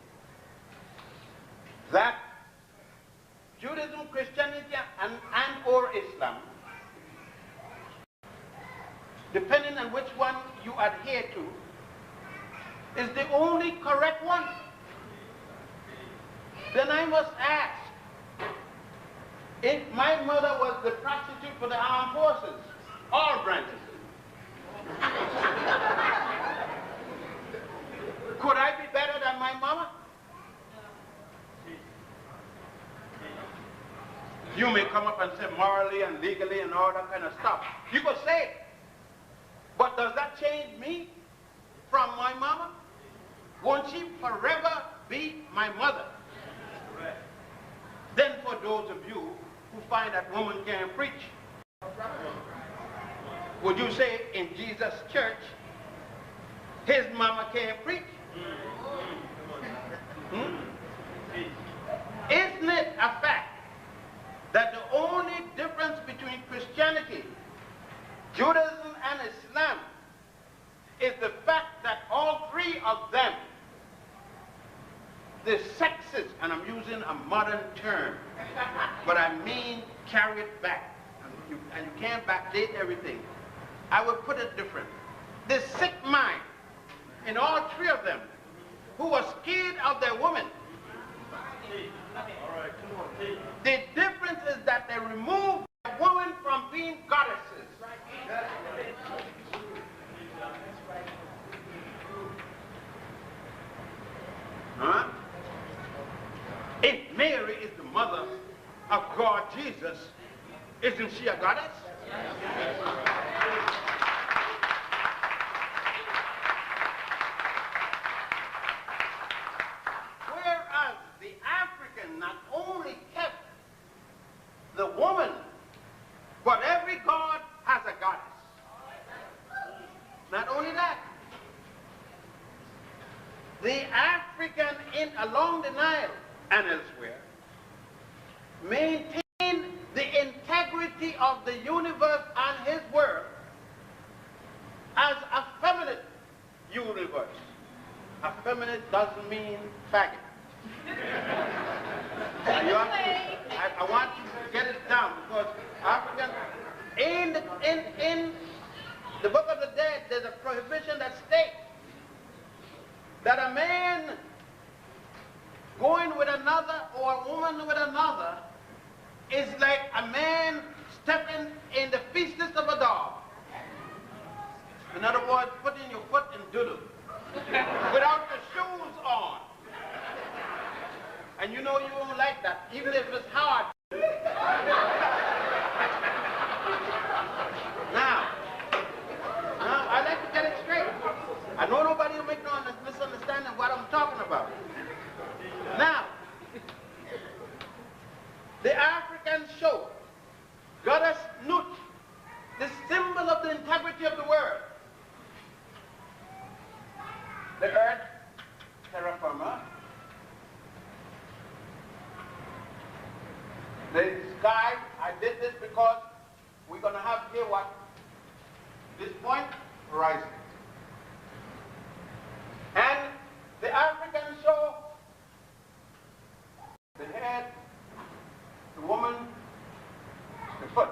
[SPEAKER 1] that Judaism, Christianity, and or Islam, depending on which one you adhere to, is the only correct one. Then I must ask, if my mother was the prostitute for the armed forces, all branches, could I be better than my mama? You may come up and say morally and legally and all that kind of stuff. You could say it. But does that change me from my mama? Won't she forever be my mother? Then for those of you who find that woman can't preach, would you say in Jesus' church, his mama can't preach? Isn't it a fact that the only difference between Christianity, Judaism, and Islam is the fact that all three of them, the sexes, and I'm using a modern term, but I mean carry it back, and you can't backdate everything. I would put it different. The sick mind in all three of them, who were scared of their women. The difference is that they removed the woman from being goddesses. Huh? If Mary is the mother of God Jesus, isn't she a goddess? Whereas the African not only kept the woman, but every god has a goddess. Not only that, the African along the Nile and elsewhere maintain the integrity of the universe and his world as a feminine universe. Effeminate doesn't mean faggot. I want you to get it down, because African, in the Book of the Dead, there's a prohibition that states that a man going with another or a woman with another is like a man stepping in the feces of a dog. In other words, putting your foot in doodle without the shoes on. And you know you won't like that, even if it's hard. Now, I like to get it straight. I know nobody will make no misunderstanding what I'm talking about. Now, the Africans show goddess Nut, the symbol of the integrity of the world. The earth, terra firma. The sky, I did this because we're going to have here what? This point, horizon. And the Africans show the head, the woman, the foot.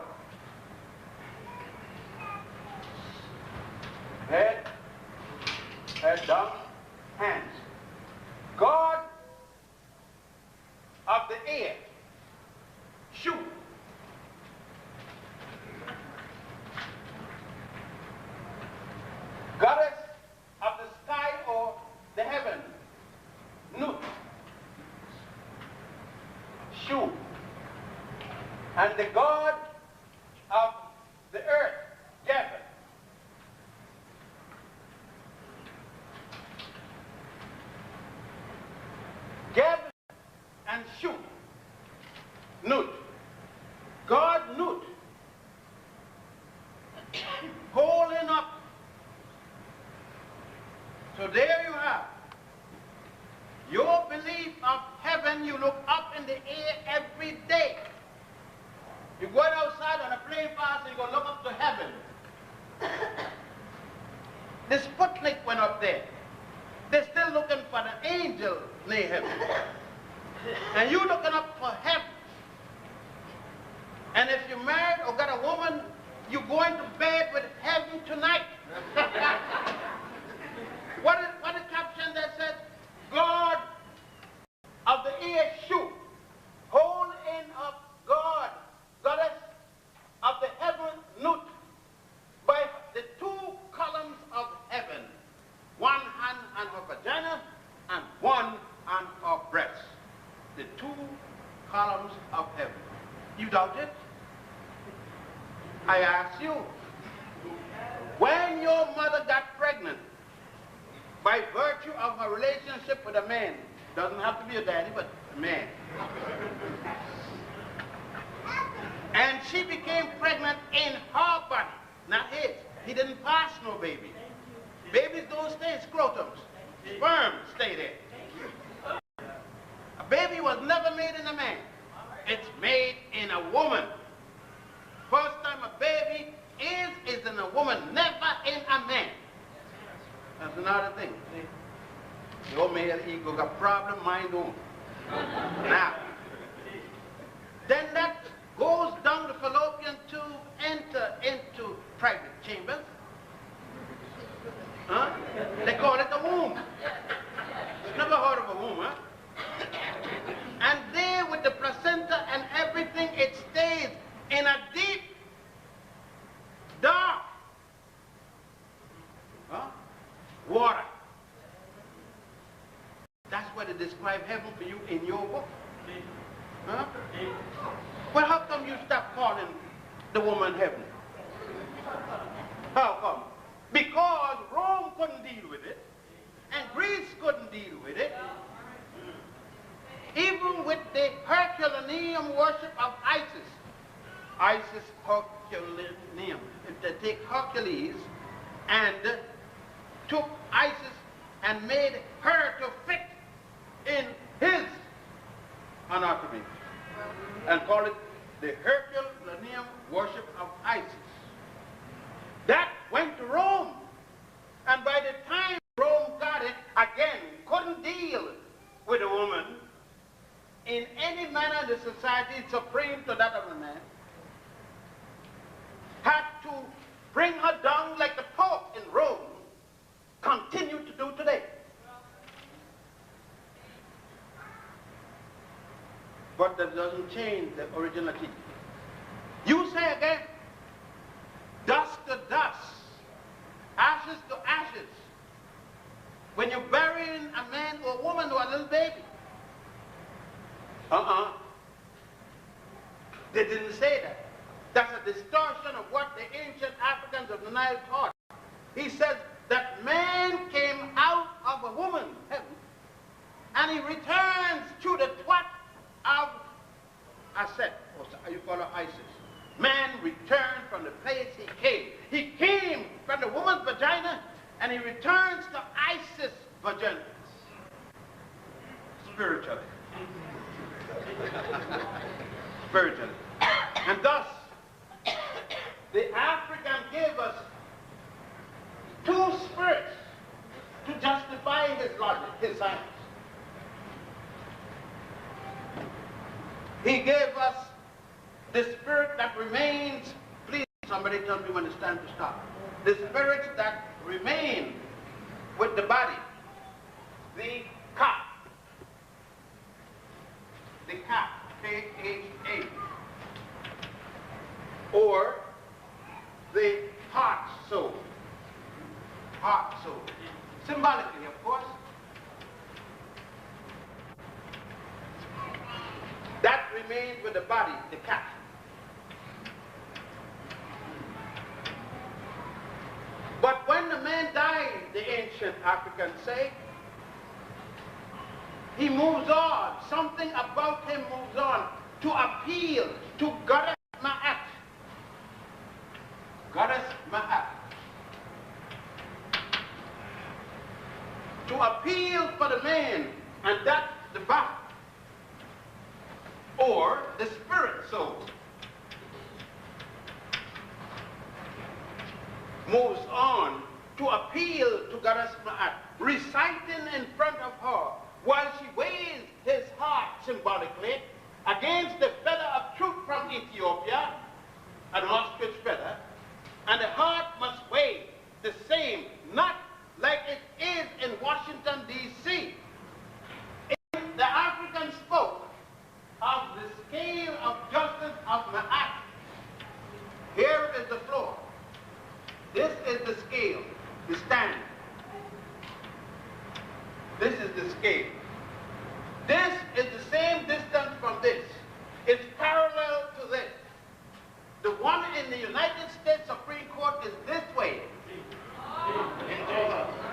[SPEAKER 1] Head down, hands. God of the air, shoe. Goddess of the sky or the heaven, Nut, shoe. And the God of the earth, Gavin. Gavin and shoe, Nut. God Nut, holding up. So there you have your belief of heaven. You look up in the air every day. You go outside on a plane pass and you go look up to heaven. The Sputnik went up there. They're still looking for the angel near heaven. And you looking up for heaven. And if you're married or got a woman, you're going to bed with heaven tonight. What is caption that says, God of the ear shoe, holding up God, goddess of the heaven, Nut, by the two columns of heaven, one hand on her vagina and one on her breast. The two columns of heaven. You doubt it? I ask you, when your mother got pregnant, by virtue of her relationship with a man, doesn't have to be a daddy, but a man, and she became pregnant in her body, not his. He didn't pass no baby. Babies don't stay in scrotums. Sperm stay there. A baby was never made in a man. It's made in a woman. First time a baby is in a woman, never in a man. That's another thing. See? Your male ego got problem, mine don't. Now, then that goes down the fallopian tube, enter into private chambers. Huh? They call it the womb. Never heard of a womb, huh? And there with the placenta and everything, it stays in a deep, dark water. That's what they describe heaven for you in your book. Huh? Well, how come you stop calling the woman heaven? How come? Because Rome couldn't deal with it, and Greece couldn't deal with it. Even with the Herculaneum worship of Isis. Isis Herculaneum. If they take Hercules and took Isis and made her to fit in his anatomy and call it the Herculaneum worship of Isis. That went to Rome. And by the time Rome got it, again, couldn't deal with a woman in any manner in the society supreme to that of a man, had to bring her down like the Pope in Rome continue to do today. but that doesn't change the original teaching. You say again, dust to dust, ashes to ashes. When you're burying a man or a woman or a little baby. They didn't say that. That's a distortion of what the ancient Africans of the Nile taught. He says that man came out of a woman, heaven, and he returns to the twat of Aset, or you call her Isis. Man returned from the place he came. He came from the woman's vagina, and he returns to Isis' vagina. Spiritually. Spiritually. And thus, the African gave us two spirits to justify his logic, his science. He gave us the spirit that remains, please somebody tell me when it's time to stop. The spirits that remain with the body, the ka, K-H-A, or the heart soul, symbolically of course. That remains with the body, the cat. But when the man died, the ancient Africans say, he moves on. Something about him moves on to appeal to Goddess Ma'at. Goddess Ma'at. To appeal for the man, and that's the body. Or the spirit soul moves on to appeal to Goddess Ma'at, reciting in front of her while she weighs his heart symbolically against the feather of truth from Ethiopia, an ostrich feather, and the heart must weigh the same, not like it is in Washington, D.C. The African spoke of the scale of justice of Ma'at. Here is the floor. This is the scale, the stand. This is the scale. This is the same distance from this. It's parallel to this. The one in the United States Supreme Court is this way.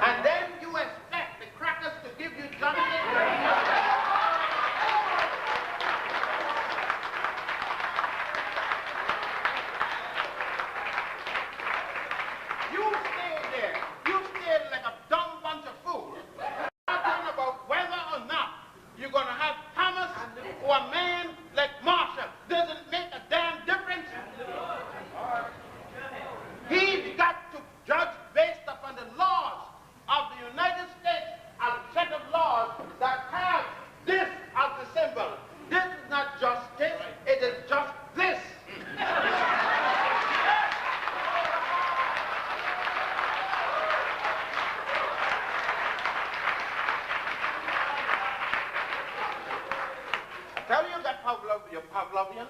[SPEAKER 1] And then you expect the crackers to give you justice. You're Pavlovian.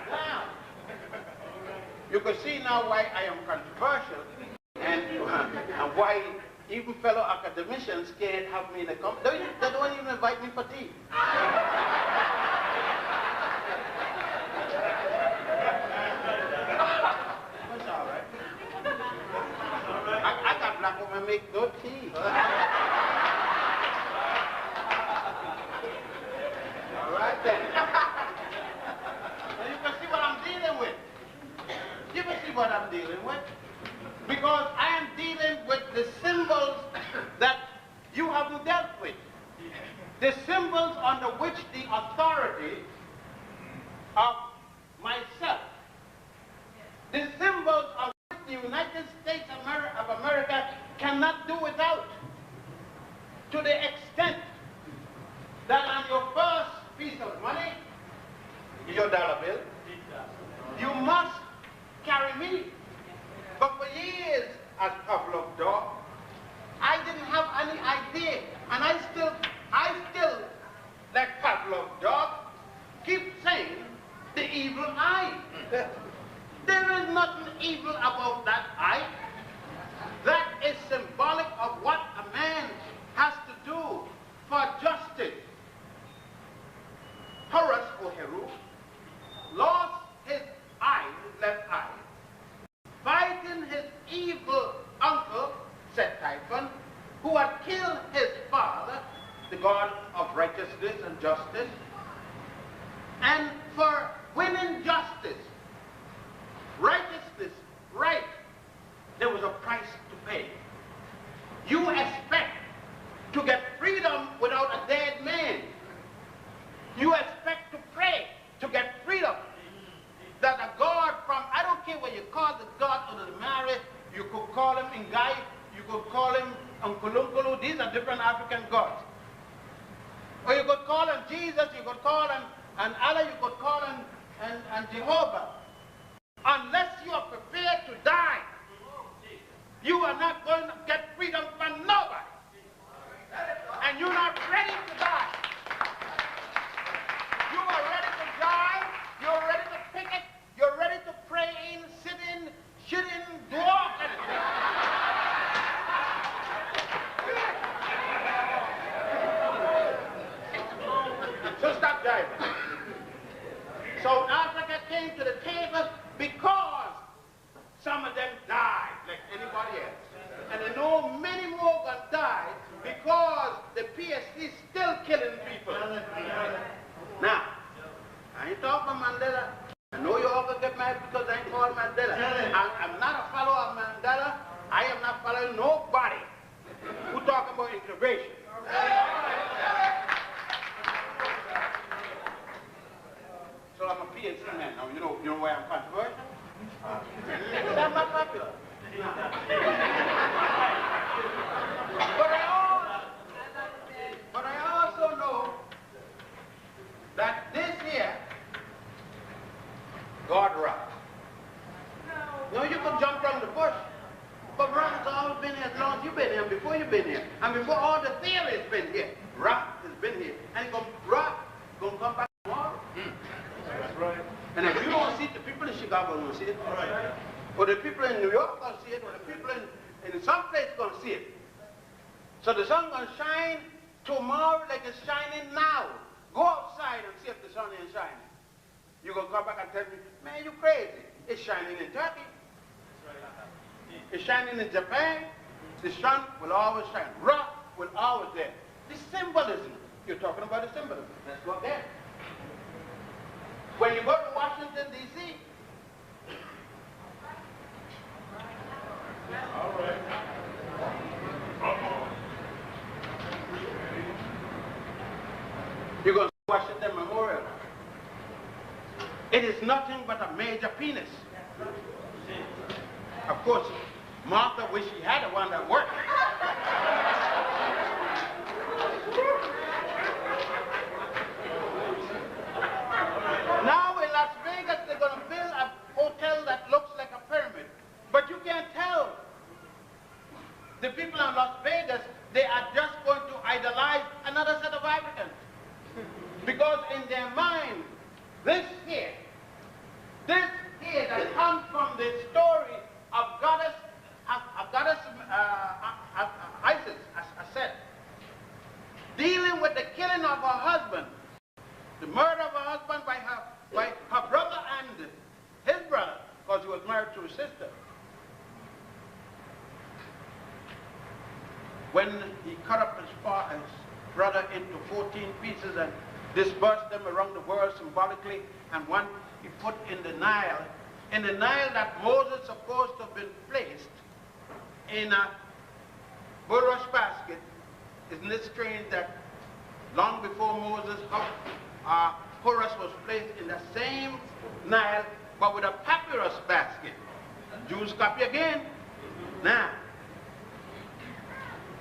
[SPEAKER 1] Now, you can see now why I am controversial and why even fellow academicians can't have me in the company. They don't even invite me for tea. That's all right. I got black women make good tea. Right then. Now you can see what I'm dealing with. You can see what I'm dealing with. Because I am dealing with the symbols that you haven't dealt with. The symbols under which the authority of myself, the symbols of which the United States of America cannot do without. To the extent that on your first piece of money, your dollar bill, you must carry me. But for years, as Pavlov's dog, I didn't have any idea, and I still, like Pavlov, dog, keep saying the evil eye. There is nothing evil about that eye. That is symbolic of what a man has to do for justice. Horus, or Heru, lost his eye, his left eye, fighting his evil uncle, Set Typhon, who had killed his father, the god of righteousness and justice. And for winning justice, righteousness, right, there was a price to pay. You expect to get freedom without a dead man. You expect to pray to get freedom. That a god from, I don't care what you call the god of the Mary, you could call him Ngai, you could call him Unkulunkulu, these are different African gods. Or you could call him Jesus, you could call him and Allah, you could call him and Jehovah. Unless you are prepared to die, you are not going to get freedom from nobody. And you're not ready to die. You are ready to die, you're ready to picket, you're ready to pray in, sit in, shit in, do all kind of things. So stop diving. So Africa came to the table because some of them died like anybody else. And I know many more gonna die because the PSC is still killing people. Now, I ain't talking about Mandela. I know you all gonna get mad because I ain't called Mandela. I'm not a follower of Mandela. I am not following nobody who talk about integration. So I'm a PhD man. Now, you know why I'm controversial? Because I'm not popular. But I also know that this here, God rock. No, you can jump from the bush, but rock has always been here as long as you've been here, before you've been here, and before all the theory has been here. Rock has been here, and rock gonna come back tomorrow. That's right. And if you don't see it, the people in Chicago don't see it. All right. Or the people in New York don't see it, or the people in some place don't see it. So the sun gonna shine tomorrow like it's shining now. Go outside and see if the sun ain't shining. You're gonna come back and tell me, man, you crazy. It's shining in Turkey. It's shining in Japan. The sun will always shine. Rock will always there. The symbolism. You're talking about the symbolism. Let's go there. When you go to Washington, D.C., all right. You're going to Washington Memorial. It is nothing but a major penis. Of course, Martha wished she had the one that worked. Now in Las Vegas, they're going to build a hotel that looks like a pyramid. But you can't tell. The people in Las Vegas, they are just going to idolize another set of Africans. Because in their mind, this here that comes from the story of goddess Isis, as said, dealing with the killing of her husband, the murder of her husband by her brother and his brother, because he was married to his sister. When he cut up his brother into 14 pieces and dispersed them around the world symbolically, and one he put in the Nile that Moses supposed to have been placed in a bulrush basket. Isn't it strange that long before Moses, Horus was placed in the same Nile, but with a papyrus basket? Jews copy again. Now,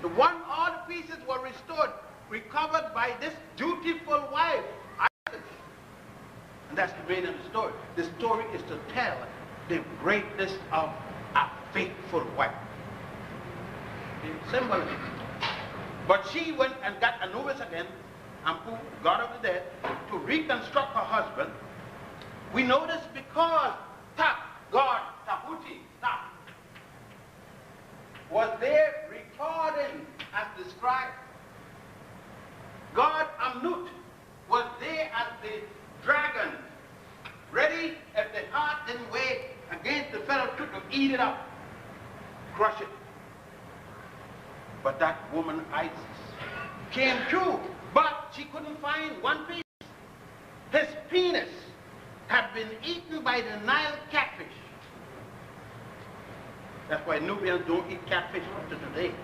[SPEAKER 1] all the pieces were restored, recovered by this dutiful wife, Isis. And that's the main of the story. The story is to tell the greatness of a faithful wife. Symbolism. But she went and got Anubis again, and who got of the dead to reconstruct her husband, we notice because God, Tahuti, was there recording as described. God Amnut was there as the dragon, ready if the heart didn't weigh against the fellow to eat it up, crush it. But that woman Isis came true, but she couldn't find one piece. His penis had been eaten by the Nile catfish. That's why Nubians don't eat catfish up to today.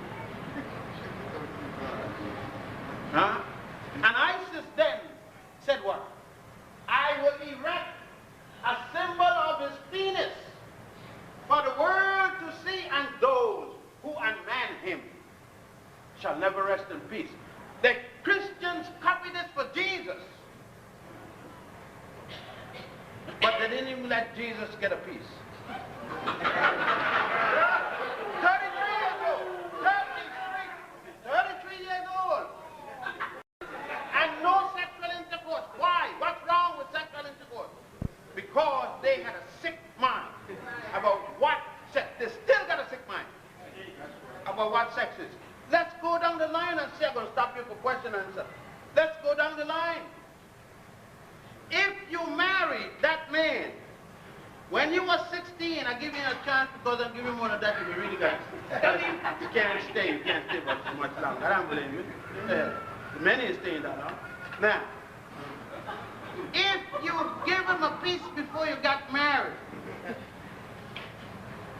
[SPEAKER 1] Huh? And Isis then said what? I will erect a symbol of his penis for the world to see, and those who unman him shall never rest in peace. The Christians copied this for Jesus, but they didn't even let Jesus get a piece. 33 years old, and no sexual intercourse. Why? What's wrong with sexual intercourse? Because they had a sick mind about what sex. They still got a sick mind about what sex is. Let's go down the line and see. I'm going to stop you for question and answer. Let's go down the line. If you married that man when you were 16, I give you a chance because I'm giving more than that if you really got it. You can't stay for so much longer. I don't blame you. Many is staying that long. Now, if you give him a piece before you got married,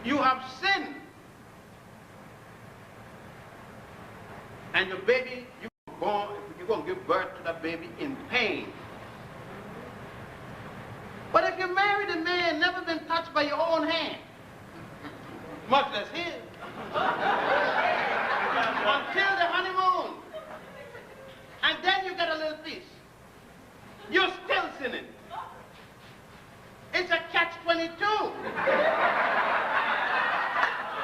[SPEAKER 1] you have sinned. And your baby, you're going to give birth to that baby in pain. But if you married a man never been touched by your own hand, much less his, until the honeymoon, and then you get a little piece, you're still sinning. It's a catch-22.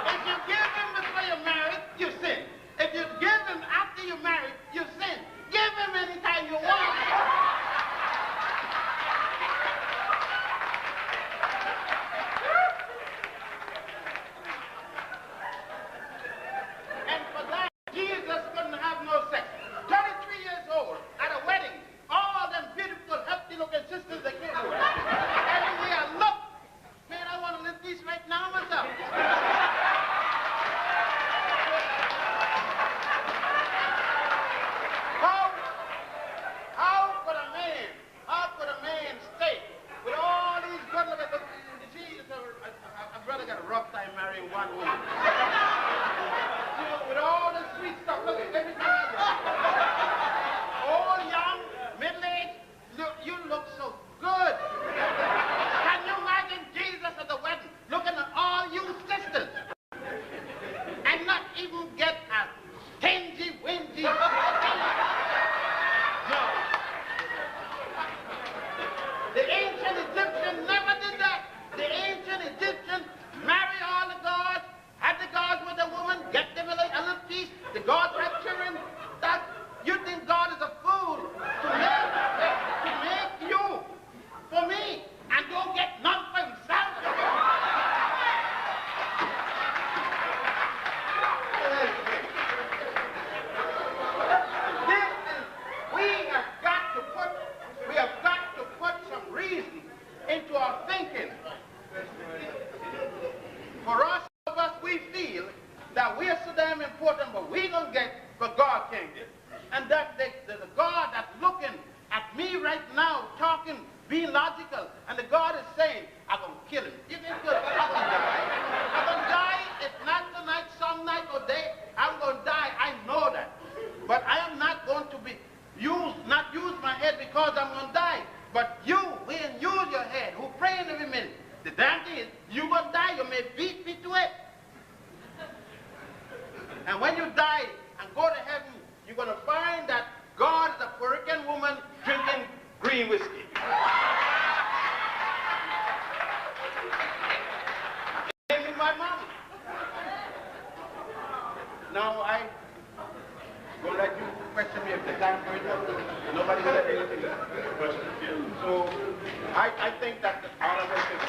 [SPEAKER 1] If you give him before you're married, you sin. If you give him after you're married, you sin. Give him anytime you want. Now I will let you question me if the time for it. I think that all of us should.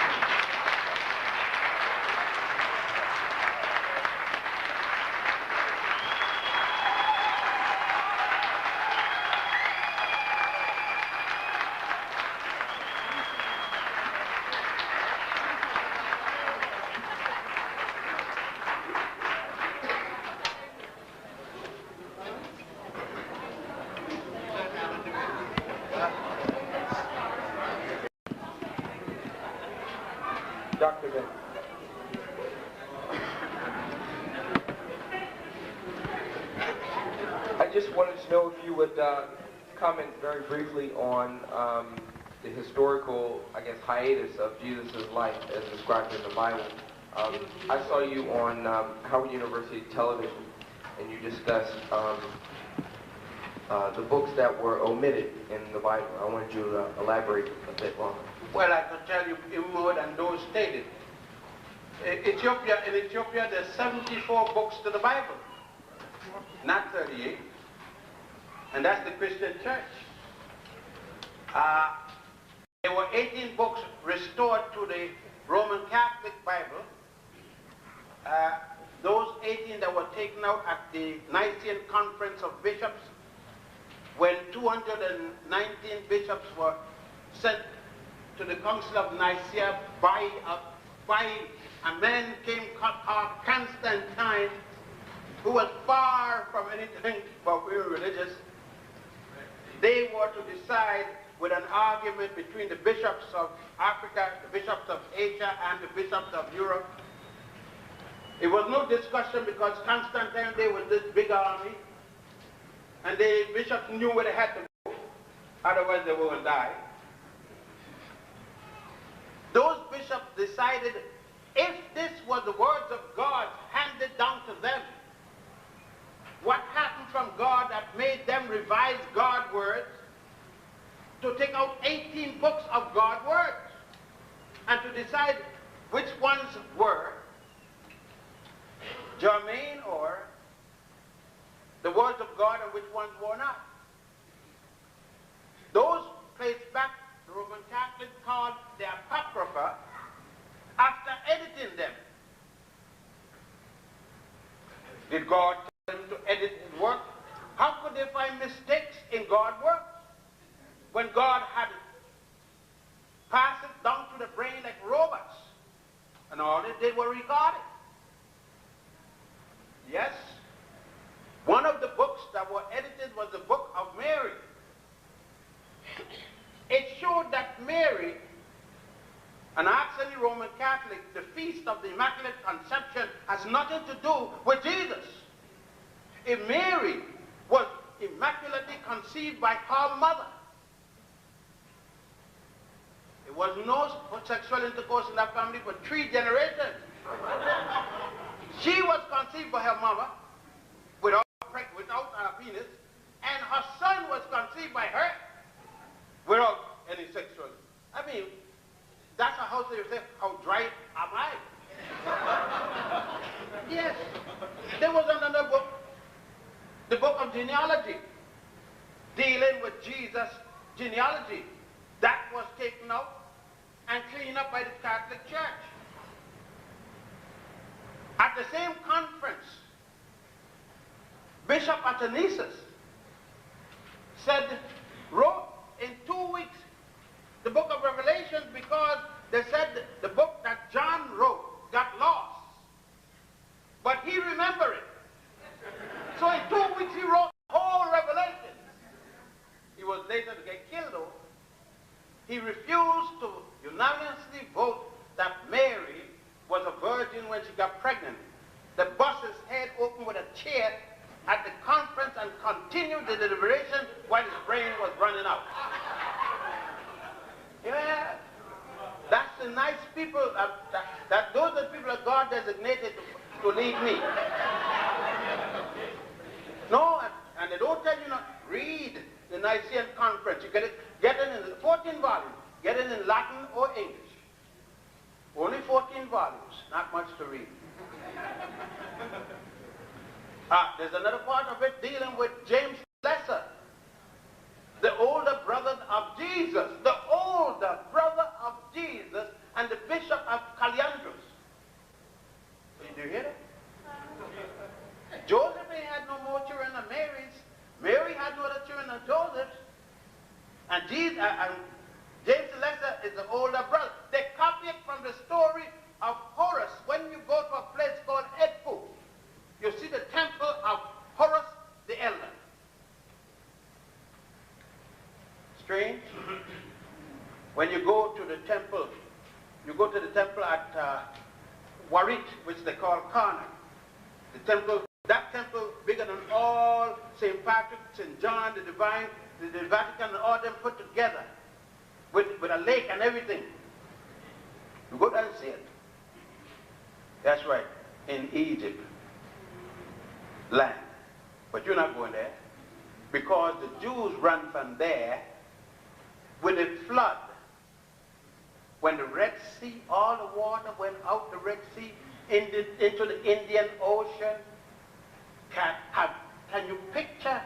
[SPEAKER 2] Dr. Ben. I just wanted to know if you would comment very briefly on the historical, I guess, hiatus of Jesus' life as described in the Bible. I saw you on Howard University television, and you discussed the books that were omitted in the Bible. I wanted you to elaborate a bit longer.
[SPEAKER 1] Well, I could tell you more than those stated. In Ethiopia, there's 74 books to the Bible, not 38. And that's the Christian church. There were 18 books restored to the Roman Catholic Bible. Those 18 that were taken out at the Nicene Conference of Bishops, when 219 bishops were sent to the Council of Nicaea by a man called Constantine, who was far from anything but being religious. They were to decide with an argument between the bishops of Africa, the bishops of Asia, and the bishops of Europe. It was no discussion because Constantine, they was this big army, and the bishops knew where they had to go, otherwise they wouldn't die. Those bishops decided if this was the words of God handed down to them, what happened from God that made them revise God's words to take out 18 books of God's words and to decide which ones were germane or the words of God and which ones were not. Those placed back the Roman Catholics called the Apocrypha after editing them. Did God tell them to edit his work? How could they find mistakes in God's work when God had passed it down to the brain like robots and all they did were record it? Yes, one of the books that were edited was the Book of Mary. It showed that Mary, and ask any Roman Catholic, the Feast of the Immaculate Conception has nothing to do with Jesus. If Mary was immaculately conceived by her mother, there was no sexual intercourse in that family for 3 generations. She was conceived by her mother without a penis, and her son was conceived by her without any sexual. I mean, that's how they say, how dry am I? Yes. There was another book, the book of genealogy, dealing with Jesus' genealogy. That was taken out and cleaned up by the Catholic Church. At the same conference, Bishop Athanasius wrote in 2 weeks the book of Revelation because they said the book that John wrote got lost. But he remembered it. So in 2 weeks he wrote the whole Revelation. He was later to get killed though. He refused to unanimously vote that Mary was a virgin when she got pregnant. The boss's head opened with a chair at the conference and continued the deliberation while his brain was running out. Yeah, that's the nice people, those are the people that God designated to lead me. No, and they don't tell you not, read the Nicene Conference. You get it in 14 volumes. Get it in Latin or English. Only 14 volumes, not much to read. There's another part of it dealing with James Lesser, the older brother of Jesus, the older brother professor is the older brother. They copy it from the story of Horus. When you go to a place called Edfu, you see the temple of Horus the elder. Strange? When you go to the temple, you go to the temple at Warit, which they call Karnak. The temple, that temple bigger than all St. Patrick, St. John, the Divine, the Vatican, and all them put together with a lake and everything. You go there and see it. That's right, in Egypt land. But you're not going there because the Jews run from there with a flood. When the Red Sea, all the water went out the Red Sea into the Indian Ocean. Can you picture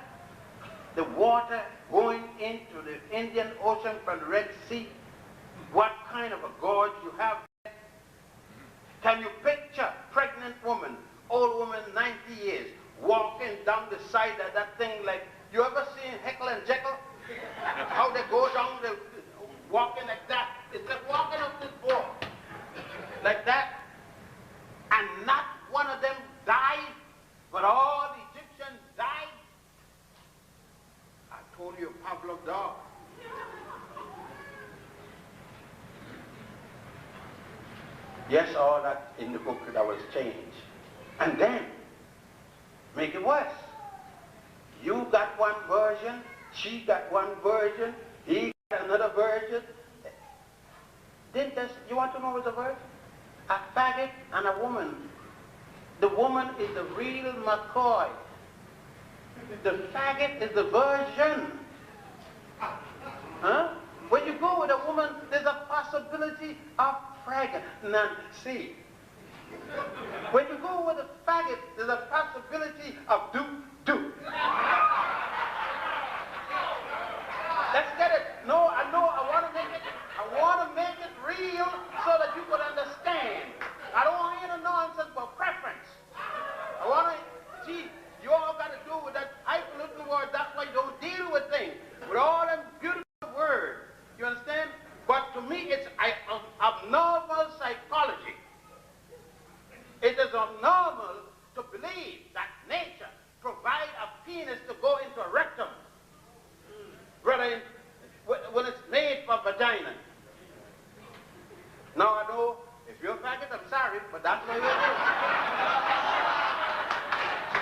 [SPEAKER 1] the water going into the Indian Ocean from the Red Sea? What kind of a gorge you have there? Can you picture pregnant woman, old woman, 90 years, walking down the side of that thing like, you ever seen Heckle and Jekyll? How they go down the, walking like that. It's like walking up this board, like that. And not one of them died, but all the Egyptians died. I told you, Pavlov dog. Yes, all that in the book that was changed. And then, make it worse. You got one version, she got one version, he got another version. Didn't this, you want to know what's a version? A faggot and a woman. The woman is the real McCoy. The faggot is the virgin. Huh? When you go with a woman, there's a possibility of pregnancy. When you go with a faggot, there's a possibility of do. Let's get it. No, I know, I want to make it real so that you could understand. I don't want to hear no nonsense about preference. I want to, gee, you all got to do with that highfalutin word. That's why you don't deal with things. With all them beautiful words. You understand? But to me, it's abnormal psychology. It is abnormal to believe that nature provides a penis to go into a rectum. Brother, when it's made for vagina. Now I know, if you're a faggot, I'm sorry, but that's the way it is.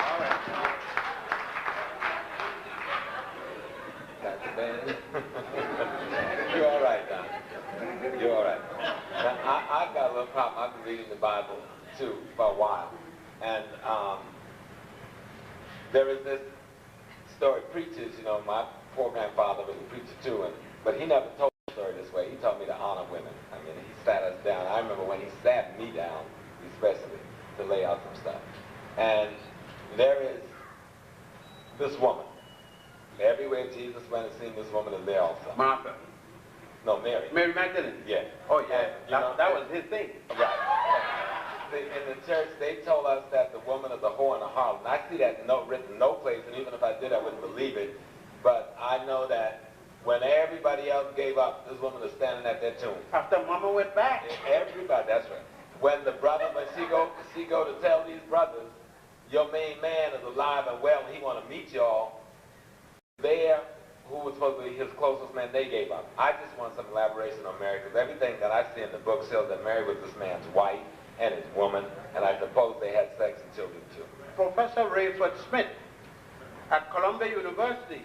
[SPEAKER 1] All right.
[SPEAKER 3] Dr. Ben, you're all right, Don. You're all right. Now, I've got a little problem. I've been reading the Bible, too, for a while. And there is this story. Preachers, you know, my poor grandfather was a preacher, too, but he never told the story this way. He taught me to honor women. I mean, he sat us down. I remember when he sat me down, especially, to lay out some stuff. And there is this woman. Everywhere Jesus went and seen this woman is there also.
[SPEAKER 1] Martha.
[SPEAKER 3] No, Mary.
[SPEAKER 1] Mary Magdalene.
[SPEAKER 3] Yeah.
[SPEAKER 1] Oh, yeah.
[SPEAKER 3] And,
[SPEAKER 1] that was his thing.
[SPEAKER 3] Right. In the church, they told us that the woman is a whore and a harlot. I see that written no place, and even if I did, I wouldn't believe it. But I know that when everybody else gave up, this woman is standing at their tomb.
[SPEAKER 1] After Mama went back.
[SPEAKER 3] Everybody, that's right. When the brother, when she go to tell these brothers, your main man is alive and well, and he want to meet y'all, there, who was supposed to be his closest man, they gave up. I just want some elaboration on Mary, because everything that I see in the book shows that Mary was this man's wife and his woman, and I suppose they had sex and children too.
[SPEAKER 1] Professor Rayford Smith at Columbia University,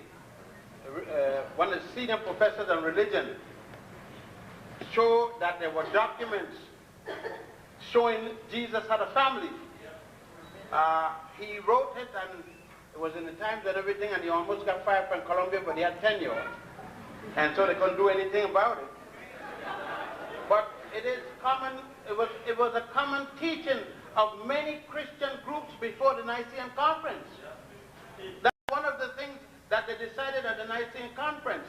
[SPEAKER 1] one of the senior professors on religion, showed that there were documents showing Jesus had a family. He wrote it, and it was in the Times and everything, and he almost got fired from Columbia, but he had tenure. And so they couldn't do anything about it. But it is common, it was a common teaching of many Christian groups before the Nicene Conference. That's one of the things that they decided at the Nicene Conference,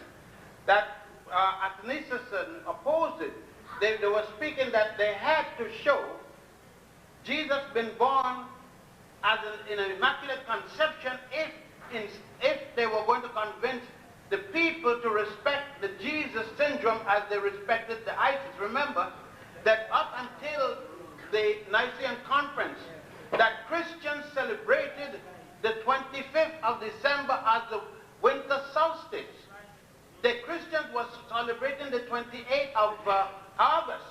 [SPEAKER 1] that Athanasius opposed it. They were speaking that they had to show Jesus been born as in an immaculate conception if they were going to convince the people to respect the Jesus syndrome as they respected the ISIS. Remember that up until the Nicene Conference, that Christians celebrated the 25th of December as the winter solstice. The Christians were celebrating the 28th of August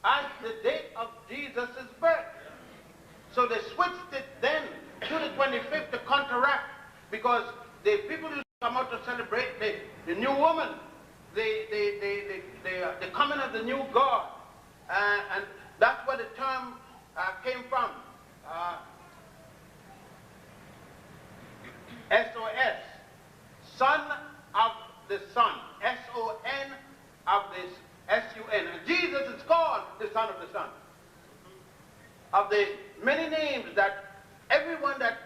[SPEAKER 1] as the date of Jesus' birth. So they switched it then to the 25th to counteract, because the people who come out to celebrate the new woman, the coming of the new God, and that's where the term came from. SOS, Son of the Son, S-O-N of this S-U-N. And Jesus is called the Son of the Son. Of the many names that everyone that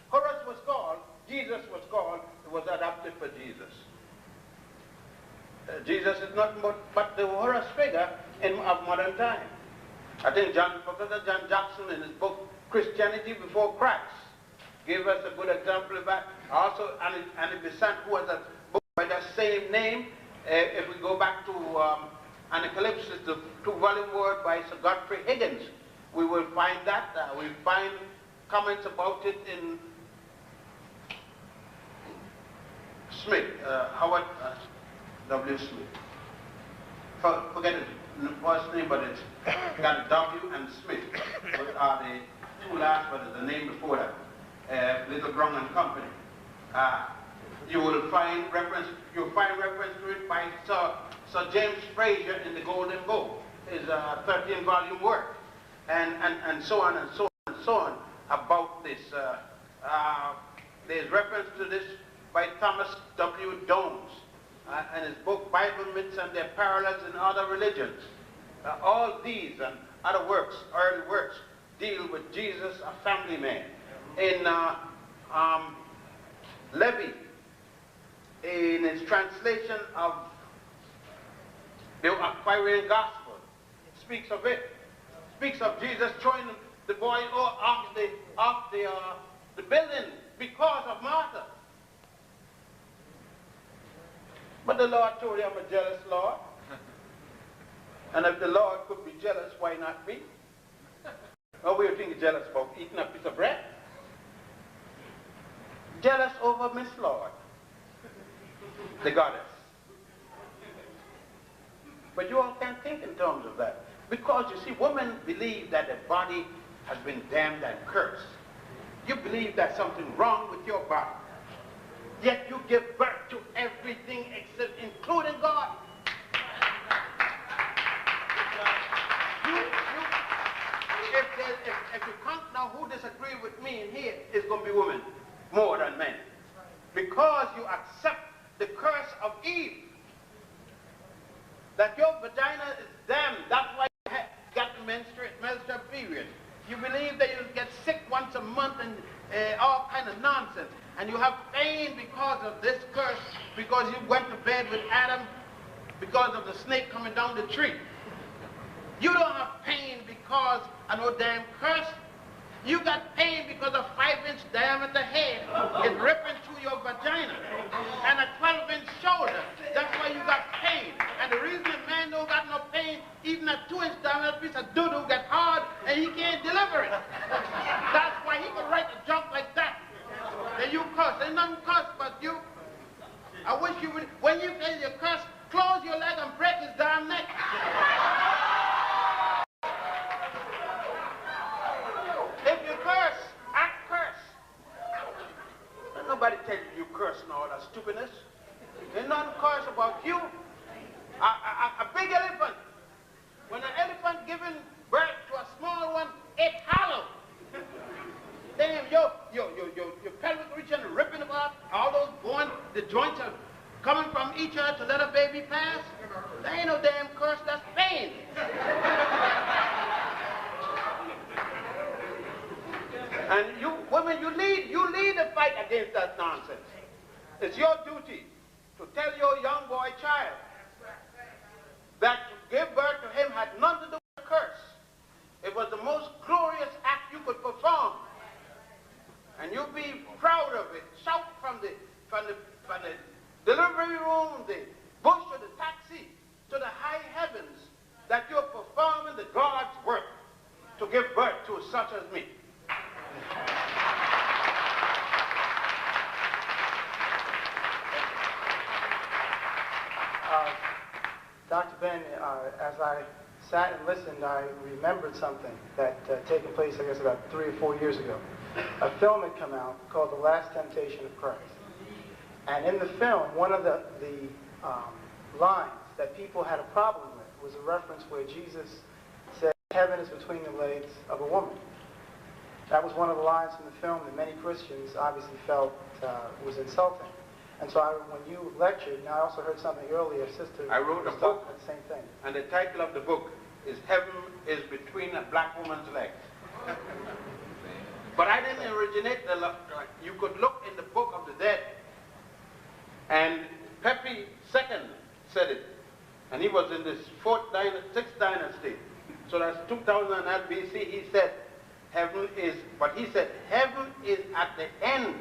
[SPEAKER 1] Horus was called, Jesus was called, it was adopted for Jesus. Jesus is nothing but the Horus figure of modern time. I think Professor John Jackson in his book, Christianity Before Christ, gave us a good example of that. Also, Annie Besant, who has a book by that same name, if we go back to Anacalypsis, the two-volume work by Sir Godfrey Higgins, we will find that. We find comments about it in Smith, Howard W. Smith. Forget his first name, but it's got a W and Smith, which are the two last, but the name before that, Little Brown and Company. You will find reference. You'll find reference to it by Sir James Fraser in the Golden Bow, his 13-volume work, and so on and so on and so on about this. There's reference to this by Thomas W. Dones and his book Bible Myths and Their Parallels in Other Religions. All these and other works, early works, deal with Jesus, a family man. In Levy, in his translation of the Aquarian Gospel, speaks of it. Speaks of Jesus throwing the boy off the building because of Martha. But the Lord told him, I'm a jealous Lord. And if the Lord could be jealous, why not me? What were you thinking jealous about? Eating a piece of bread? Jealous over Miss Lord, the goddess. But you all can't think in terms of that. Because you see, women believe that the body has been damned and cursed. You believe there's something wrong with your body. Yet you give birth to everything except, including God. If you count now who disagree with me in here, it's going to be women more than men. Because you accept the curse of Eve. That your vagina is damned. That's why you got menstrual period. You believe that you'll get sick once a month and all kind of nonsense. And you have pain because of this curse, because you went to bed with Adam, because of the snake coming down the tree. You don't have pain because of no damn curse. You got pain because a 5-inch diameter head is ripping through your vagina and a 12-inch shoulder. That's why you got pain. And the reason a man don't got no pain, even a 2-inch diameter piece of doo-doo get hard and he can't deliver it. That's why he can write a junk like that. And you curse. There's nothing curse but you. I wish you would, when you say you curse, close your leg and break his damn neck. If you curse, act curse. Don't nobody tell you curse and all that stupidness. There's nothing curse about you. A big elephant. When an elephant giving birth to a small one, it's hollow. Damn, your pelvic region ripping apart, all those bones, the joints are coming from each other to let a baby pass. There ain't no damn curse, that's pain. And you women, you lead the fight against that nonsense. It's your duty to tell your young boy child that to give birth to him had nothing to do with a curse. It was the most glorious act you could perform. And you be proud of it. Shout from the such as me.
[SPEAKER 4] Dr. Ben, as I sat and listened, I remembered something that taken place, I guess, about 3 or 4 years ago. A film had come out called The Last Temptation of Christ. And in the film, one of the lines that people had a problem with was a reference where Jesus said, heaven is between the legs of a woman. That was one of the lines in the film that many Christians obviously felt was insulting. And so when you lectured, and I also heard something earlier, Sister
[SPEAKER 1] I wrote a
[SPEAKER 4] was
[SPEAKER 1] book,
[SPEAKER 4] talking about the same thing.
[SPEAKER 1] and the title of the book is Heaven is Between a Black Woman's Legs. But I didn't originate you could look in the Book of the Dead, and Pepe II said it, and he was in this 6th dynasty. So that's 2000 BC. He said heaven is, but he said heaven is at the end,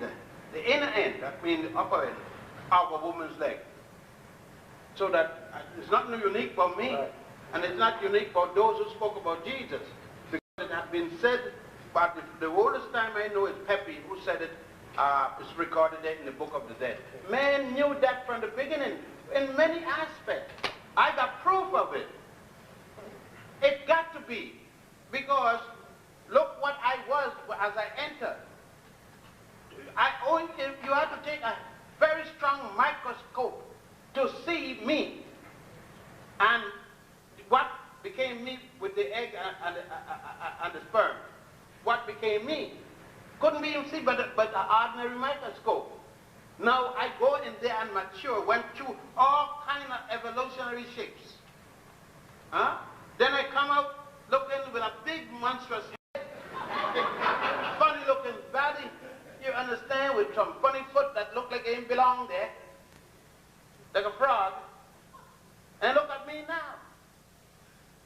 [SPEAKER 1] the inner end, that means the upper end of a woman's leg. So that it's not unique for me, right. And it's not unique for those who spoke about Jesus, because it had been said. But the oldest time I know is Pepe, who said it. It's recorded there in the Book of the Dead. Man knew that from the beginning in many aspects. I got proof of it. It got to be, because look what I was as I entered. You have to take a very strong microscope to see me, and what became me with the egg and the sperm. What became me couldn't be even seen by the ordinary microscope. Now I go in there and mature, went through all kind of evolutionary shapes. Then I come out looking with a big monstrous head, funny looking body, you understand, with some funny foot that look like it ain't belong there, like a frog. And look at me now.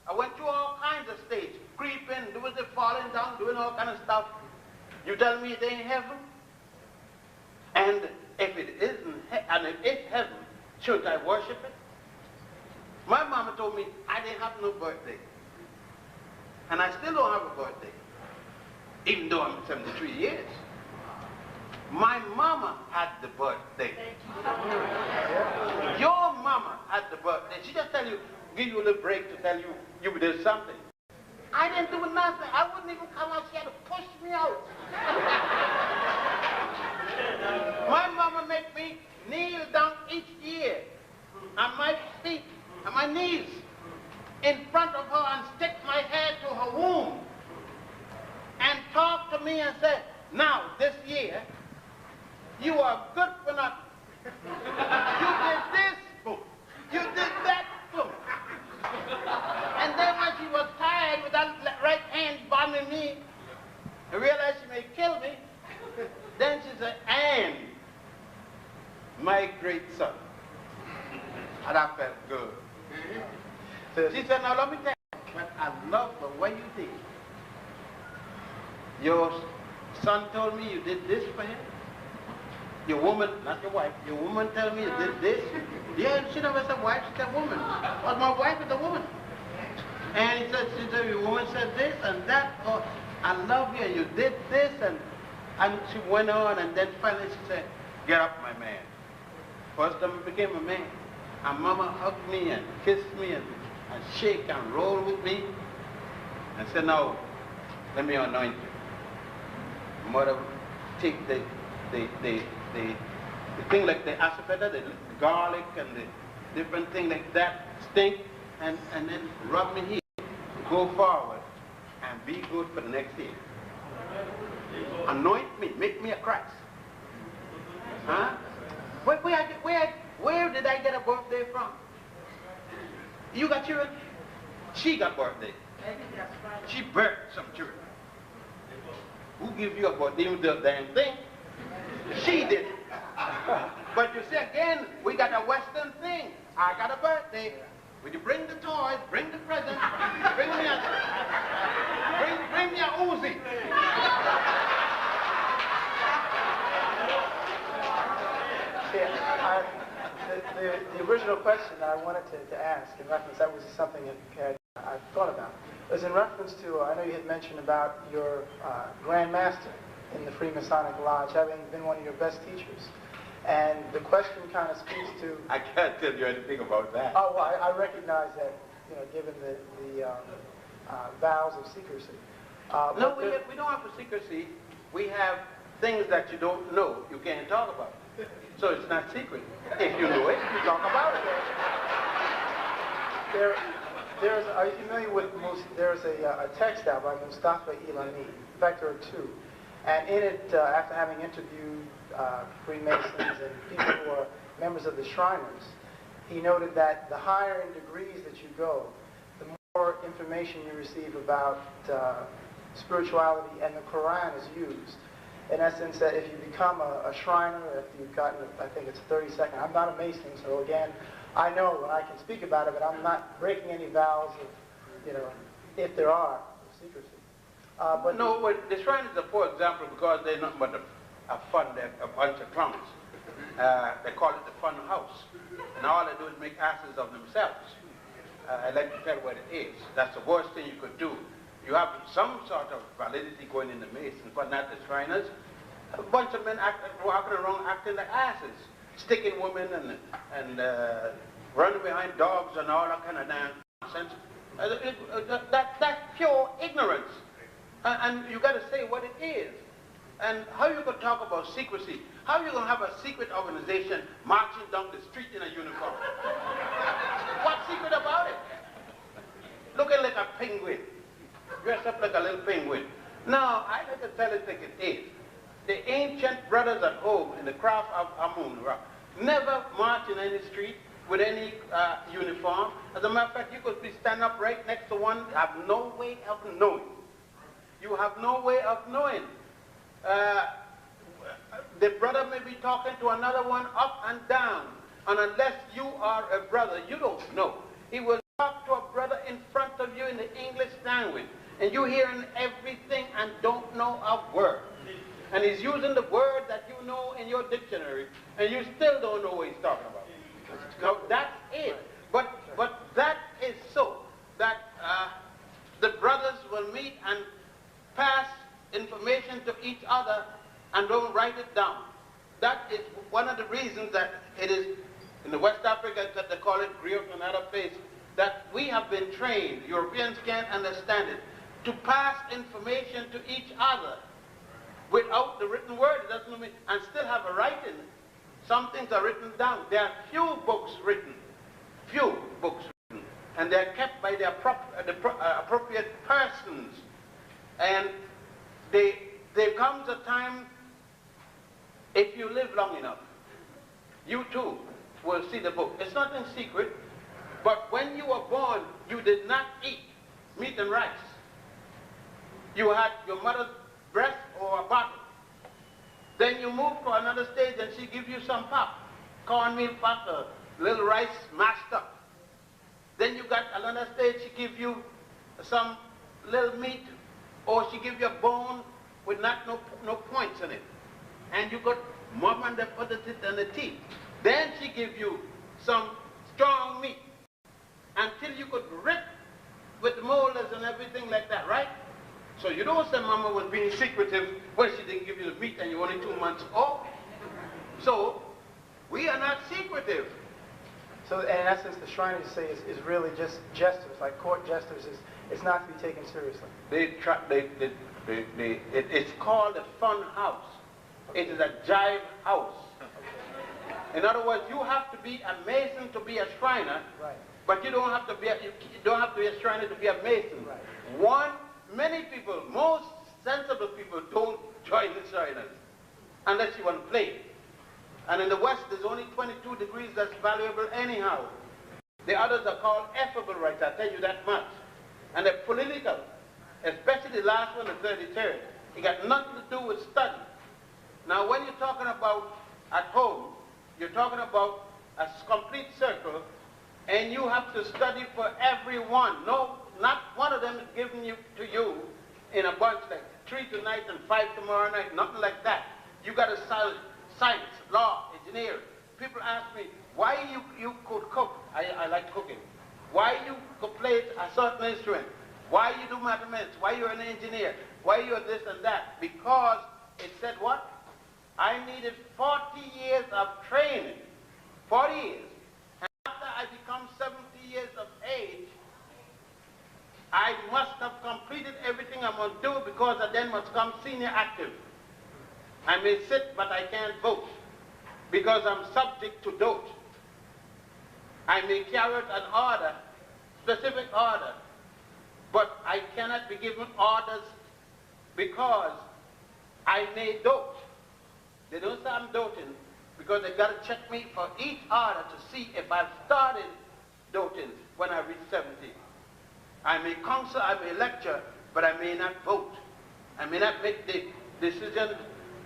[SPEAKER 1] I went through all kinds of stages, creeping, doing the falling down, doing all kind of stuff. You tell me it ain't heaven? And if it isn't, and if it's heaven, shouldn't I worship it? My mama told me I didn't have no birthday. And I still don't have a birthday, even though I'm 73 years. My mama had the birthday. Your mama had the birthday. She just tell you, give you a little break to tell you you did something. I didn't do nothing. I wouldn't even come out. She had to push me out. My mama make me kneel down each year on my feet, on my knees, in front of her, and stick my head to her womb and talk to me and say, now this year you are good for nothing. You did this, boom. You did that, boom. And then when she was tired with that right hand bombing me and realized she may kill me, then she said, and my great son. And I felt good. She said, now let me tell you what I love the way you did. Your son told me you did this for him. Your woman, not your wife, your woman told me you did this. Yeah, she never said wife, she said woman. But my wife is a woman. And he said, your woman said this and that. Oh, I love you, and you did this. And she went on, and then finally she said, get up, my man. First time I became a man. And mama hugged me and kissed me and shake and roll with me. And said, now, let me anoint you. Mother, take the thing like the asafeta, the garlic and the different thing like that, stink, and then rub me here. Go forward and be good for the next year. Anoint me, make me a Christ. Huh? Where did I get a birthday from? You got children? She got birthday. She birthed some children. Who gives you a birthday? You do the damn thing. She did it. But you see, again, we got a Western thing. I got a birthday. Would you bring the toys, bring the presents, bring me a Uzi.
[SPEAKER 4] The original question that I wanted to ask, in reference, that was something that I thought about. It was in reference to, I know you had mentioned about your Grand Master in the Freemasonic Lodge having been one of your best teachers. And the question kind of speaks to...
[SPEAKER 1] I can't tell you anything about that.
[SPEAKER 4] Oh, well, I recognize that, given the vows of secrecy.
[SPEAKER 1] No, we don't have secrecy. We have things that you don't know, you can't talk about. So it's not secret. If you know it, you talk about it.
[SPEAKER 4] Are you familiar with, there's a text out by Mustafa Ilani. In fact, there are two. And in it, after having interviewed Freemasons and people who are members of the Shriners, he noted that the higher in degrees that you go, the more information you receive about spirituality, and the Quran is used. In essence, that if you become a Shriner, if you've gotten, I think it's 32nd, I'm not a Mason, so again, I know when I can speak about it, but I'm not breaking any vows of, if there are, of secrecy.
[SPEAKER 1] But no, the Shriners are, for example, because they're nothing but a fun, they're a bunch of clowns. They call it the fun house. And all they do is make asses of themselves. I'd like to tell what it is. That's the worst thing you could do. You have some sort of validity going in the Masons, but not the Shriners. A bunch of men walking around acting like asses, sticking women and running behind dogs and all that kind of nonsense. That's pure ignorance. And you got to say what it is. And how you going to talk about secrecy? How you going to have a secret organization marching down the street in a uniform? What's secret about it? Looking like a penguin. Dressed up like a little penguin. No, I like to tell it like it is. The ancient brothers at home in the craft of Amun-Ra never march in any street with any uniform. As a matter of fact, you could be stand up right next to one, have no way of knowing. You have no way of knowing. The brother may be talking to another one up and down, and unless you are a brother, you don't know. He will talk to a brother in front of you in the English language, and you're hearing everything and don't know a word. And he's using the word that you know in your dictionary, and you still don't know what he's talking about. Now, that's it. But that is so that the brothers will meet and pass information to each other and don't write it down. That is one of the reasons that it is in the West Africa that they call it griot and other places, that we have been trained, Europeans can't understand it, to pass information to each other without the written word. It doesn't mean, and still have a writing. Some things are written down. There are few books written, and they're kept by the appropriate persons. And there comes a time, if you live long enough, you too will see the book. It's not in secret, but when you were born, you did not eat meat and rice. You had your mother's breast or a bottle. Then you move to another stage and she gives you some pop, cornmeal pop, a little rice mashed up. Then you got another stage, she gives you some little meat, or she gives you a bone with no points in it. And you got mom and they put it in the teeth. Then she gives you some strong meat until you could rip with molars and everything like that, right? So you don't say mama was being secretive when she didn't give you the meat and you're only 2 months old. So we are not secretive.
[SPEAKER 4] So in essence, the Shriners say is really just jesters, like court jesters. It's not to be taken seriously.
[SPEAKER 1] It's called a fun house. It is a jive house. In other words, you have to be a Mason to be a Shriner,
[SPEAKER 4] right.
[SPEAKER 1] But you don't have to be a Shriner to be a Mason.
[SPEAKER 4] Right.
[SPEAKER 1] Many people, most sensible people, don't join the Shriners unless you want to play. And in the West, there's only 22 degrees that's valuable anyhow. The others are called effable rights, I'll tell you that much. And they're political, especially the last one, the 33rd. It got nothing to do with study. Now, when you're talking about at home, you're talking about a complete circle, and you have to study for everyone. No, not one of them is given to you in a bunch like 3 tonight and 5 tomorrow night, nothing like that. You got to study science, law, engineering. People ask me, why you could cook? I like cooking. Why you could play a certain instrument? Why you do mathematics? Why you're an engineer? Why you're this and that? Because it said what? I needed 40 years of training. 40 years. And after I become 70 years of age, I must have completed everything I must do because I then must come senior active. I may sit, but I can't vote because I'm subject to dote. I may carry out an order, specific order, but I cannot be given orders because I may dote. They don't say I'm doting because they got to check me for each order to see if I've started doting when I reach 70. I may counsel, I may lecture, but I may not vote. I may not make the decision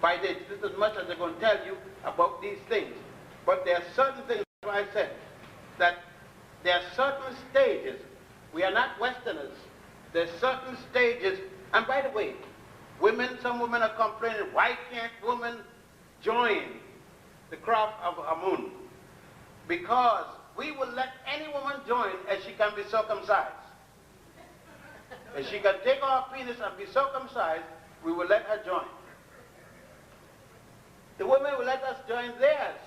[SPEAKER 1] by this. This is as much as they're going to tell you about these things. But there are certain things, that's why I said, that there are certain stages. We are not Westerners. There are certain stages, and by the way, women, some women are complaining, why can't women join the craft of Amun? Because we will let any woman join as she can be circumcised. If she can take our penis and be circumcised, we will let her join. The women will let us join theirs.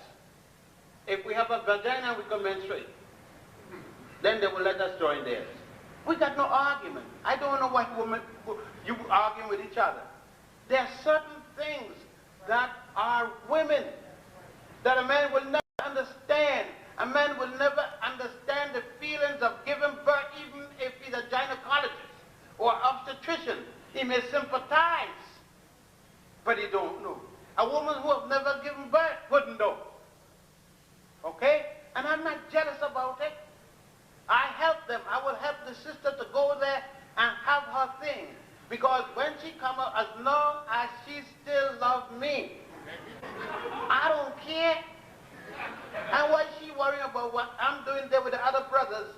[SPEAKER 1] If we have a vagina, we can menstruate. Then they will let us join theirs. We got no argument. I don't know why you arguing with each other. There are certain things that are women that a man will never understand. A man will never understand the feelings of giving birth, even if he's a gynecologist or obstetrician. He may sympathize, but he don't know. A woman who has never given birth wouldn't know. Okay? And I'm not jealous about it. I help them. I will help the sister to go there and have her thing. Because when she come out, as long as she still loves me, I don't care. And why is she worrying about what I'm doing there with the other brothers?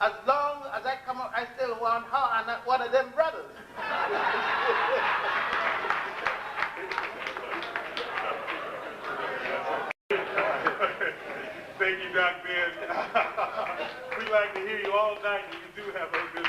[SPEAKER 1] As long as I come out, I still want her and not one of them brothers.
[SPEAKER 5] Thank you, Dr. Ben. We like to hear you all night, and you do have a good